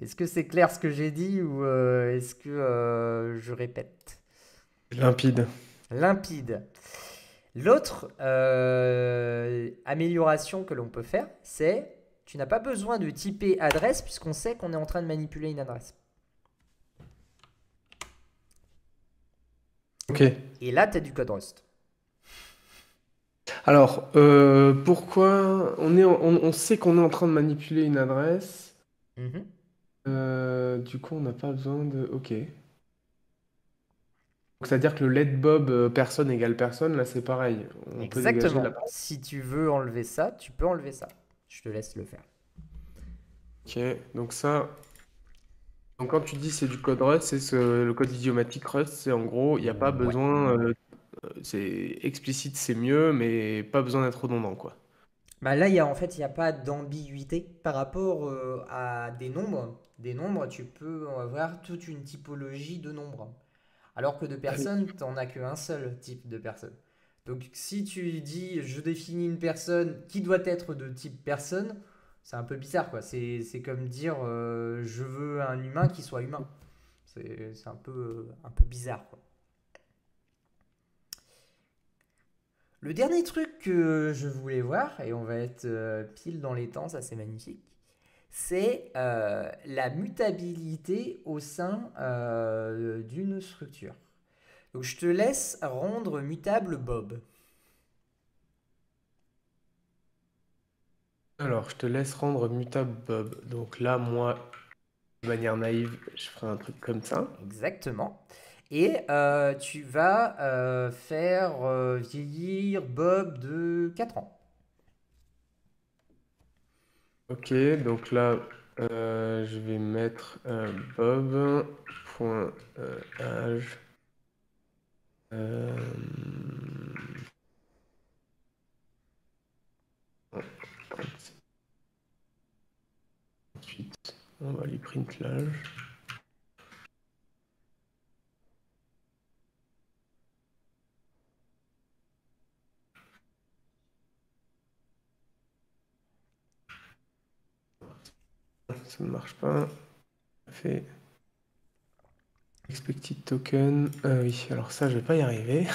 Est-ce que c'est clair ce que j'ai dit ou est-ce que je répète? limpide. Limpide. L'autre amélioration que l'on peut faire, c'est tu n'as pas besoin de typer adresse puisqu'on sait qu'on est en train de manipuler une adresse. Ok. Et là, tu as du code Rust. Alors, pourquoi on sait qu'on est en train de manipuler une adresse? Mhm. Du coup, on n'a pas besoin de... Ok. Donc, c'est-à-dire que le let bob personne égale personne, là, c'est pareil. On peut dégager la Exactement. partie. Si tu veux enlever ça, tu peux enlever ça. Je te laisse le faire. Ok, donc ça... Donc quand tu dis c'est du code Rust, le code idiomatique Rust, c'est en gros, il n'y a pas Ouais. besoin... c'est explicite, c'est mieux, mais pas besoin d'être redondant, quoi. Bah là, en fait, il n'y a pas d'ambiguïté par rapport à des nombres. Des nombres, tu peux avoir toute une typologie de nombres. Alors que de personnes, tu n'en as qu'un seul type de personne. Donc si tu dis je définis une personne qui doit être de type personne, c'est un peu bizarre quoi. C'est comme dire je veux un humain qui soit humain. C'est un peu bizarre quoi. Le dernier truc que je voulais voir, et on va être pile dans les temps, ça c'est magnifique, c'est la mutabilité au sein d'une structure. Donc je te laisse rendre mutable Bob. Alors, je te laisse rendre mutable Bob. Donc là, moi, de manière naïve, je ferai un truc comme ça. Exactement. Et tu vas faire vieillir Bob de 4 ans. Ok, donc là, je vais mettre Bob, point âge. euh, Ensuite, on va lui print l'âge. Ça ne marche pas. Fait expected token. Oui, alors ça, je vais pas y arriver.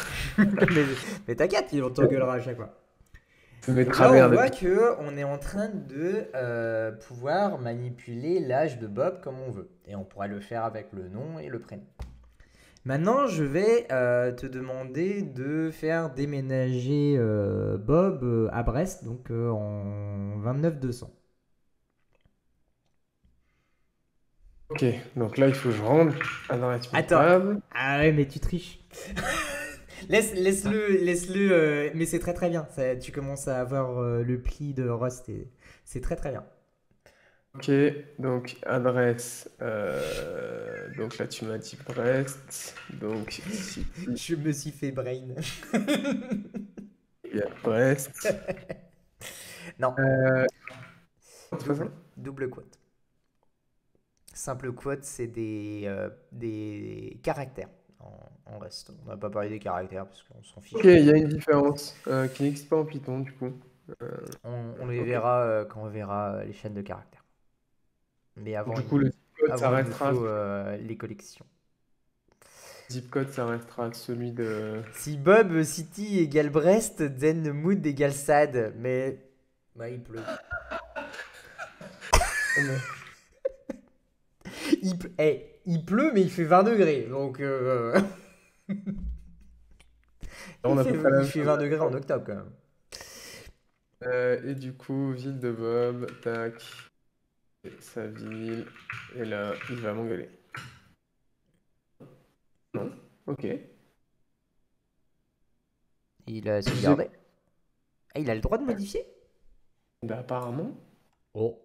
mais t'inquiète, on t'engueulera à chaque fois. Je vais Donc là, on travers voit depuis. que on est en train de pouvoir manipuler l'âge de Bob comme on veut. Et on pourra le faire avec le nom et le prénom. Maintenant, je vais te demander de faire déménager Bob à Brest, donc en 29 200. Ok, donc là, il faut que je rentre adresse Attends. mutable. Ah ouais, mais tu triches. Laisse-le, mais c'est très très bien. Tu commences à avoir le pli de Rust et c'est très très bien. Ok, donc adresse. Donc là, tu m'as dit Brest. Donc ici, Je me suis fait brain. il y a Brest. Non, Euh, c'est pas ça? double quote. Simple quote, c'est des caractères en Rust. On n'a pas parlé des caractères parce qu'on s'en Ok, fiche un il y peu. a une différence qui n'existe pas en Python, du coup. Euh, On les ok. verra quand on verra les chaînes de caractères. Mais Du coup, le zip code, ça avant il nous restera, faut les collections. celui de. Si Bob City égale Brest, then Mood égale Sad. Mais bah, il pleut. Oh, mais- Il pleut, mais il fait 20 degrés. Donc, On a à peu près la il même fait chose. 20 degrés en octobre quand même. Et du coup, ville de Bob, tac, et sa ville, et là, il va m'engueuler. Non? Ok. Il a J'ai. sauvegardé. Ah, il a le droit de modifier. Bah, apparemment. Oh.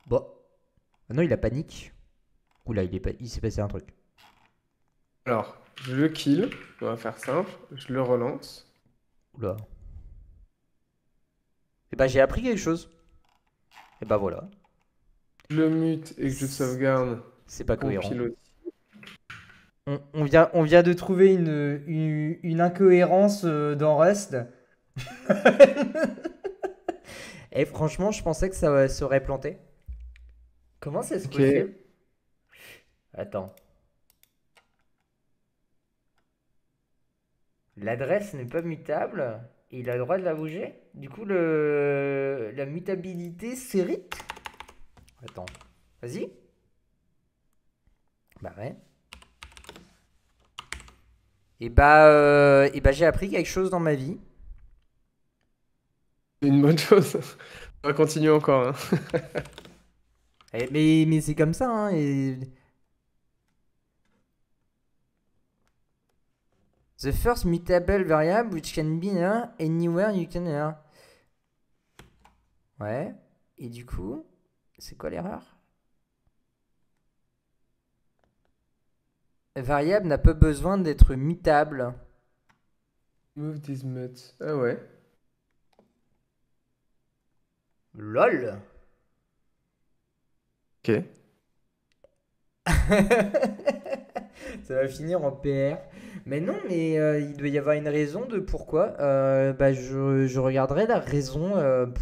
Bon. Ah non, il a panique. Oula, il s'est passé un truc. Alors, je le kill, on va faire simple, je le relance, Oula. Et bah, j'ai appris quelque chose. Et bah voilà. je le mute et que je sauvegarde, C'est pas cohérent. compile aussi. On vient de trouver une incohérence dans Rust. Et franchement, je pensais que ça serait planté. Comment ça se Ok, possible? Attends. L'adresse n'est pas mutable. Et il a le droit de la bouger. Du coup, la mutabilité s'hérite. Attends. Vas-y. Bah ouais. Et bah j'ai appris quelque chose dans ma vie. c'est une bonne chose. On va continuer encore, hein. Mais c'est comme ça, hein. The first mutable variable which can be anywhere you can. Ouais. Et du coup, c'est quoi l'erreur? Variable n'a pas besoin d'être mutable. Move this mut. Ah ouais. LOL. Ok. Ça va finir en PR. Mais non, mais il doit y avoir une raison de pourquoi. Je regarderai la raison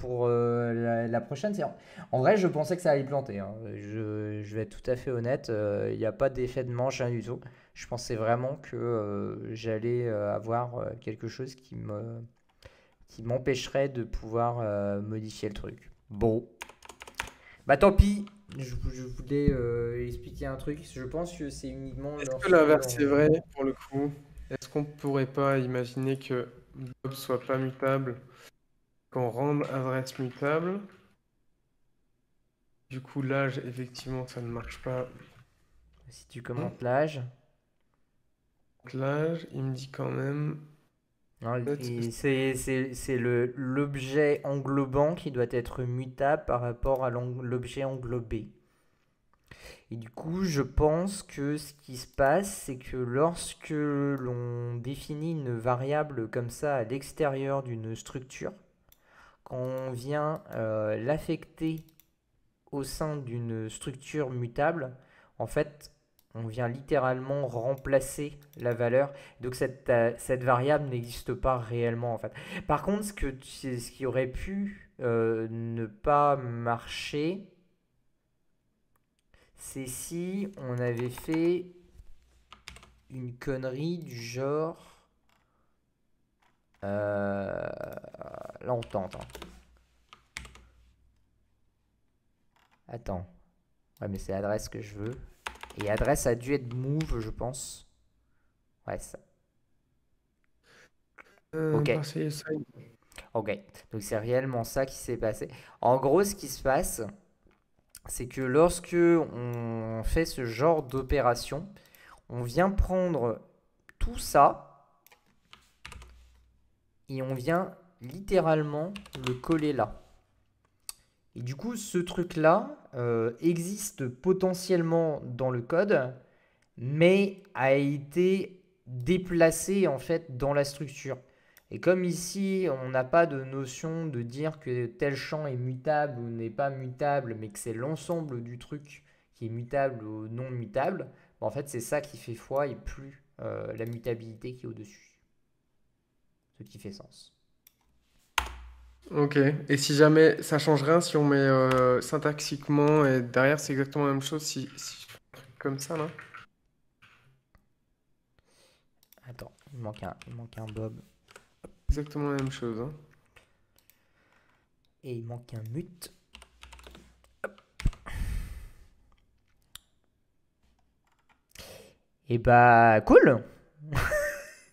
pour la prochaine séance. En vrai, je pensais que ça allait planter, hein. Je vais être tout à fait honnête. Il n'y a pas d'effet de manche, rien du tout. Je pensais vraiment que j'allais avoir quelque chose qui m'empêcherait de pouvoir modifier le truc. Bon, bah tant pis. Je voulais expliquer un truc. Je pense que c'est uniquement Est-ce que lorsque l'inverse est on... vrai pour le coup? Est-ce qu'on pourrait pas imaginer que Bob soit pas mutable, qu'on rende adresse mutable? Du coup, l'âge, effectivement, ça ne marche pas. Si tu commentes l'âge. Donc, l'âge, il me dit quand même. Non, Peut-être- c'est l'objet englobant qui doit être mutable par rapport à l'objet englobé. Et du coup, je pense que ce qui se passe, c'est que lorsque l'on définit une variable comme ça à l'extérieur d'une structure, quand on vient l'affecter au sein d'une structure mutable, en fait, on vient littéralement remplacer la valeur. Donc cette variable n'existe pas réellement en fait. Par contre, ce qui aurait pu ne pas marcher, c'est si on avait fait une connerie du genre... Là, on tente, hein. Attends. Ouais, mais c'est l'adresse que je veux. Et adresse a dû être move, je pense. Ouais, ça. Ok. Partially assigned. Ok. Donc c'est réellement ça qui s'est passé. En gros, ce qui se passe, c'est que lorsque on fait ce genre d'opération, on vient prendre tout ça et on vient littéralement le coller là. Et du coup, ce truc-là existe potentiellement dans le code, mais a été déplacé en fait dans la structure. Et comme ici, on n'a pas de notion de dire que tel champ est mutable ou n'est pas mutable, mais que c'est l'ensemble du truc qui est mutable ou non mutable, bah, en fait, c'est ça qui fait foi et plus la mutabilité qui est au-dessus. Ce qui fait sens. Ok. Et si jamais ça change rien, si on met syntaxiquement et derrière c'est exactement la même chose, si je fais un truc comme ça là. Attends, il manque un Bob Exactement la même chose, hein. et il manque un mute. Et bah, cool!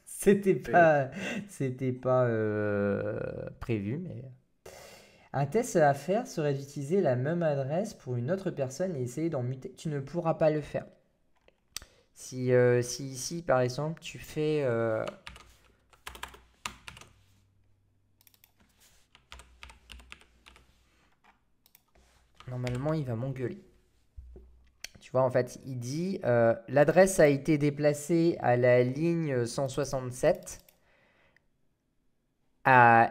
C'était Et- pas, c'était pas prévu, mais... Un test à faire serait d'utiliser la même adresse pour une autre personne et essayer d'en muter. Tu ne pourras pas le faire. Si ici, par exemple, tu fais... Normalement, il va m'engueuler. Tu vois, en fait, il dit l'adresse a été déplacée à la ligne 167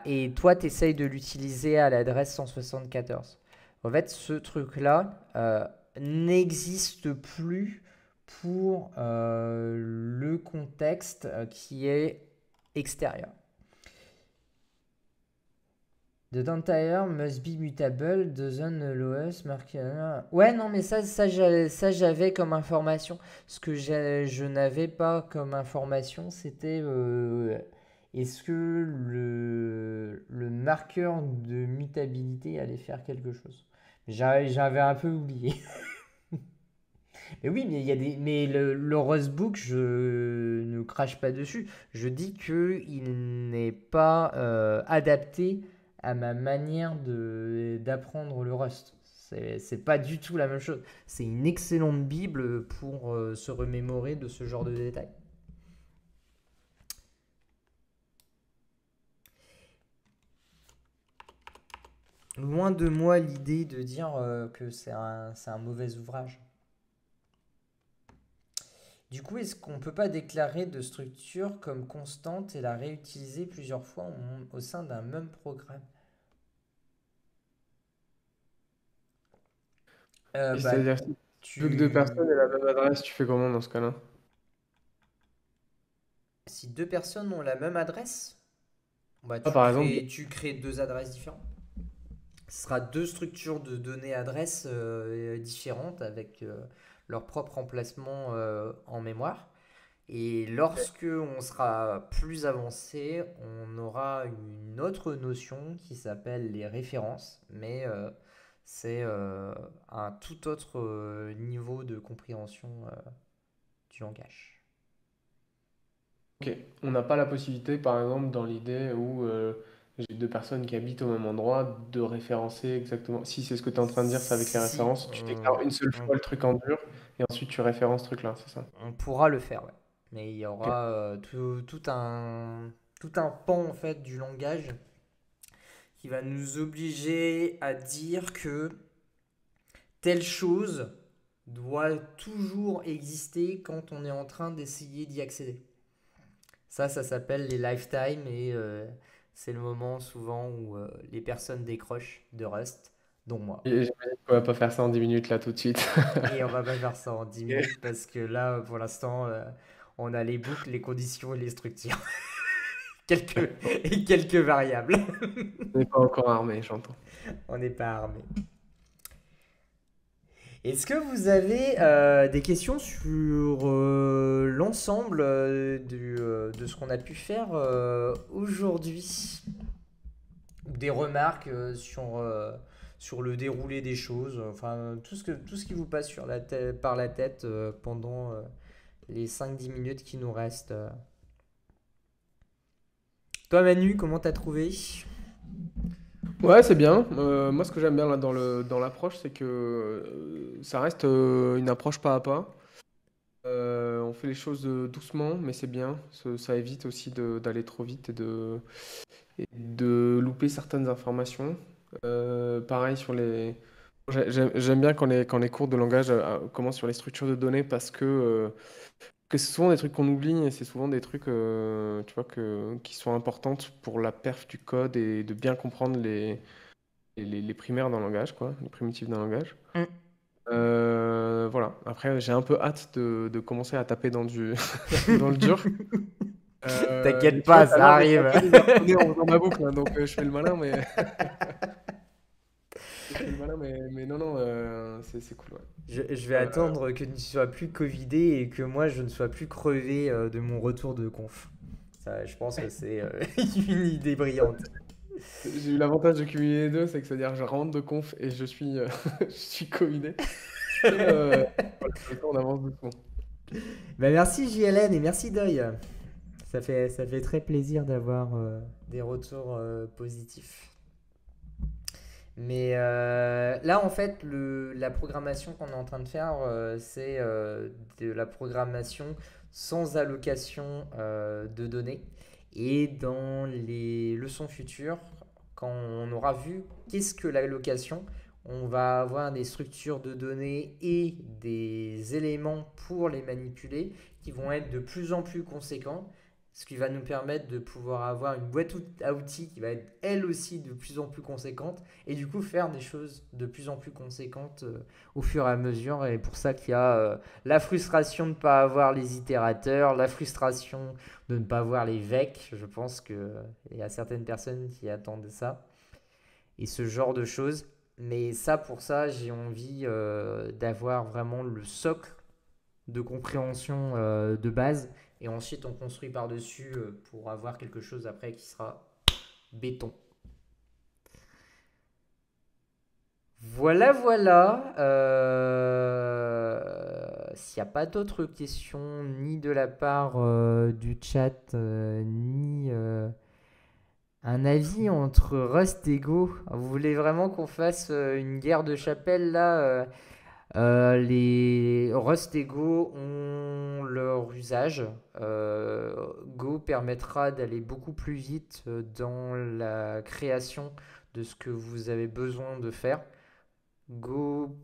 et toi, tu essayes de l'utiliser à l'adresse 174. En fait, ce truc-là n'existe plus pour le contexte qui est extérieur. The entire must be mutable, doesn't allow us marker. Ouais, non, mais ça j'avais comme information. Ce que je n'avais pas comme information, c'était est-ce que le marqueur de mutabilité allait faire quelque chose. J'avais un peu oublié. Mais oui, mais il y a mais le Rosebook, je ne crache pas dessus. Je dis que il n'est pas adapté à ma manière d'apprendre le Rust. C'est pas du tout la même chose. C'est une excellente bible pour se remémorer de ce genre de détails. Loin de moi l'idée de dire que c'est un mauvais ouvrage. Du coup, est-ce qu'on ne peut pas déclarer de structure comme constante et la réutiliser plusieurs fois au sein d'un même programme? Et Bah, c'est-à-dire, si tu veux que deux personnes tu... aient la même adresse, tu fais comment dans ce cas-là? Si deux personnes ont la même adresse, bah, Ah, par exemple, tu crées deux adresses différentes. Ce sera deux structures de données adresses différentes avec leur propre emplacement en mémoire. Et lorsque on sera plus avancé, on aura une autre notion qui s'appelle les références, mais c'est un tout autre niveau de compréhension du langage. ok, on n'a pas la possibilité, par exemple, dans l'idée où j'ai deux personnes qui habitent au même endroit, de référencer exactement. Si c'est ce que tu es en train de dire, c'est avec les Si, références, tu déclares une seule fois le truc en dur et ensuite tu références ce truc-là, c'est ça? on pourra le faire, ouais. Mais il y Ok. aura tout un pan en fait du langage qui va nous obliger à dire que telle chose doit toujours exister quand on est en train d'essayer d'y accéder. Ça s'appelle les lifetime et c'est le moment souvent où les personnes décrochent de Rust, dont moi. Et j'imagine qu'on va pas faire ça en 10 minutes là tout de suite. Et on va pas faire ça en 10 minutes parce que là, pour l'instant, on a les boucles, les conditions et les structures. quelques, Ok. et quelques variables. On n'est pas encore armé, j'entends. On n'est pas armé. Est-ce que vous avez des questions sur l'ensemble de ce qu'on a pu faire aujourd'hui? Des remarques sur le déroulé des choses, enfin tout ce qui vous passe par la tête pendant les 5-10 minutes qui nous restent. Toi Manu, comment t'as trouvé? Ouais, c'est bien. Moi, ce que j'aime bien là dans l'approche, c'est que ça reste une approche pas à pas. On fait les choses doucement, mais c'est bien. Ça évite aussi d'aller trop vite et de louper certaines informations. Pareil sur les. J'aime bien quand les cours de langage commencent sur les structures de données parce que c'est souvent des trucs qu'on oublie et c'est souvent des trucs tu vois, qui sont importantes pour la perf du code et de bien comprendre les primaires d'un langage, quoi, les primitives d'un langage. Hmm. Voilà. Après, j'ai un peu hâte de commencer à taper dans le dur. Mais T'inquiète tu vois, pas, tout à ça l'heure, j'étais un arrive. peu désarçonné en faisant ma boucle, hein, donc je fais le malin, mais, je fais le malin, mais non, non, c'est cool, ouais. Je vais Euh, attendre que tu ne sois plus covidé et que moi je ne sois plus crevé de mon retour de conf. Ça, je pense que c'est une idée brillante. j'ai eu l'avantage de cumuler les deux, c'est que c'est-à-dire que je rentre de conf et je suis, je suis covidé. Mais voilà, pour l'instant, on avance doucement. Bah, merci JLN et merci Doy. Ça fait très plaisir d'avoir des retours positifs. Mais là, en fait, la programmation qu'on est en train de faire, c'est de la programmation sans allocation de données. Et dans les leçons futures, quand on aura vu qu'est-ce que l'allocation, on va avoir des structures de données et des éléments pour les manipuler qui vont être de plus en plus conséquents, ce qui va nous permettre de pouvoir avoir une boîte à outils qui va être elle aussi de plus en plus conséquente et du coup faire des choses de plus en plus conséquentes au fur et à mesure. Et pour ça qu'il y a la frustration de ne pas avoir les itérateurs, la frustration de ne pas avoir les VEC. Je pense qu'il y a certaines personnes qui attendent ça et ce genre de choses. Mais ça, pour ça, j'ai envie d'avoir vraiment le socle de compréhension de base. Et ensuite, on construit par-dessus pour avoir quelque chose après qui sera béton. Voilà, voilà. S'il n'y a pas d'autres questions, ni de la part du chat, ni Un avis entre Rust et Go. Vous voulez vraiment qu'on fasse une guerre de chapelle là les Rust et Go ont leur usage. Go permettra d'aller beaucoup plus vite dans la création de ce que vous avez besoin de faire. Go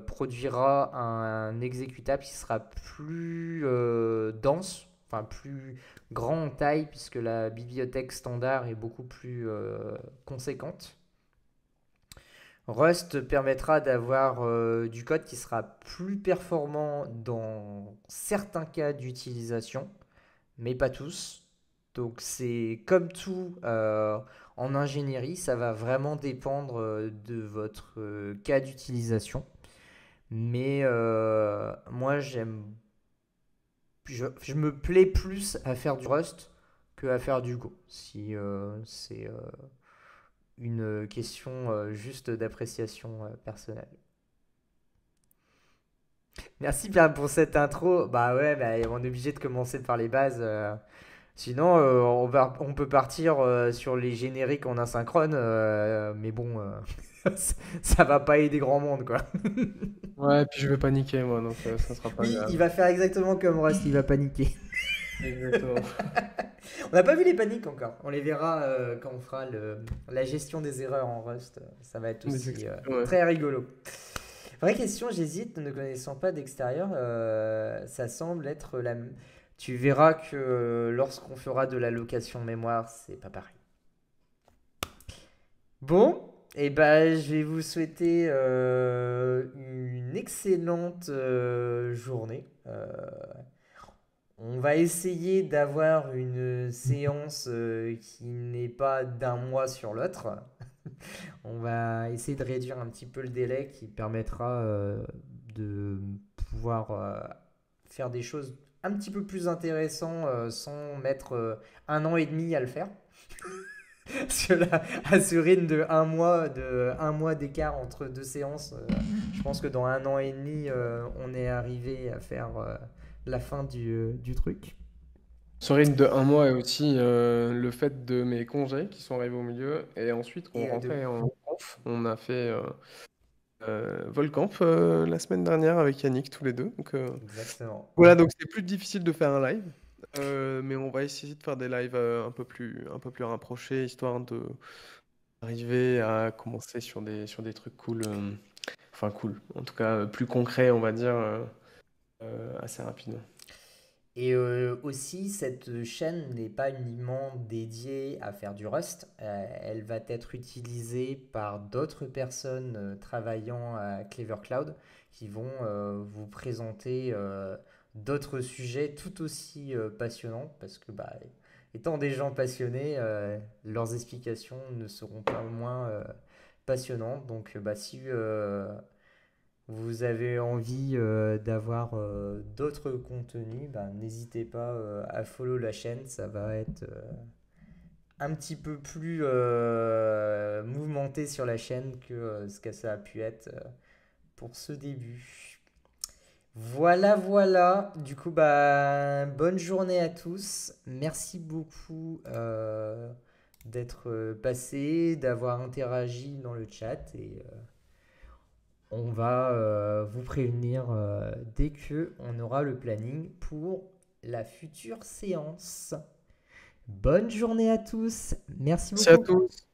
produira un exécutable qui sera plus dense, enfin plus grand en taille, puisque la bibliothèque standard est beaucoup plus conséquente. Rust permettra d'avoir du code qui sera plus performant dans certains cas d'utilisation, mais pas tous. Donc c'est comme tout en ingénierie, ça va vraiment dépendre de votre cas d'utilisation. Mais moi je me plais plus à faire du Rust que à faire du Go. Si c'est une question juste d'appréciation personnelle. Merci Pierre pour cette intro. Bah ouais, bah, on est obligé de commencer par les bases. Sinon, on peut partir sur les génériques en asynchrone, mais bon, ça va pas aider grand monde, quoi. Ouais, puis je vais paniquer, moi, donc ça sera pas Oui, il grave. va faire exactement comme Rust, il va paniquer. Exactement. On n'a pas vu les paniques encore. On les verra quand on fera la gestion des erreurs en Rust. Ça va être Des aussi exceptions, ouais. très rigolo. Vraie question, j'hésite, ne connaissant pas d'extérieur, ça semble être la... Tu verras que lorsqu'on fera de l'allocation mémoire, c'est pas pareil. Bon, et ben, je vais vous souhaiter une excellente journée. On va essayer d'avoir une séance qui n'est pas d'un mois sur l'autre. On va essayer de réduire un petit peu le délai qui permettra de pouvoir faire des choses un petit peu plus intéressantes sans mettre 1 an et demi à le faire. Parce que là, à ce rythme de un mois d'écart entre deux séances, je pense que dans 1 an et demi, on est arrivé à faire la fin du truc. Ce rythme de un mois et aussi le fait de mes congés qui sont arrivés au milieu. Et ensuite, on Et rentrait en conf. On a fait Volcamp la semaine dernière avec Yannick, tous les deux. Donc, exactement. voilà, donc c'est plus difficile de faire un live. Mais on va essayer de faire des lives un peu plus rapprochés, histoire de arriver à commencer sur des trucs cool. Enfin, cool. En tout cas, plus concrets, on va dire, assez rapidement. Et aussi, cette chaîne n'est pas uniquement dédiée à faire du Rust. Elle va être utilisée par d'autres personnes travaillant à Clever Cloud qui vont vous présenter d'autres sujets tout aussi passionnants parce que, bah, étant des gens passionnés, leurs explications ne seront pas moins passionnantes. Donc, bah, si vous avez envie d'avoir d'autres contenus, ben, n'hésitez pas à follow la chaîne. Ça va être un petit peu plus mouvementé sur la chaîne que ce que ça a pu être pour ce début. Voilà, voilà. Du coup, bah, bonne journée à tous. Merci beaucoup d'être passé, d'avoir interagi dans le chat et on va vous prévenir dès que on aura le planning pour la future séance. Bonne journée à tous. Merci Merci à beaucoup. tous.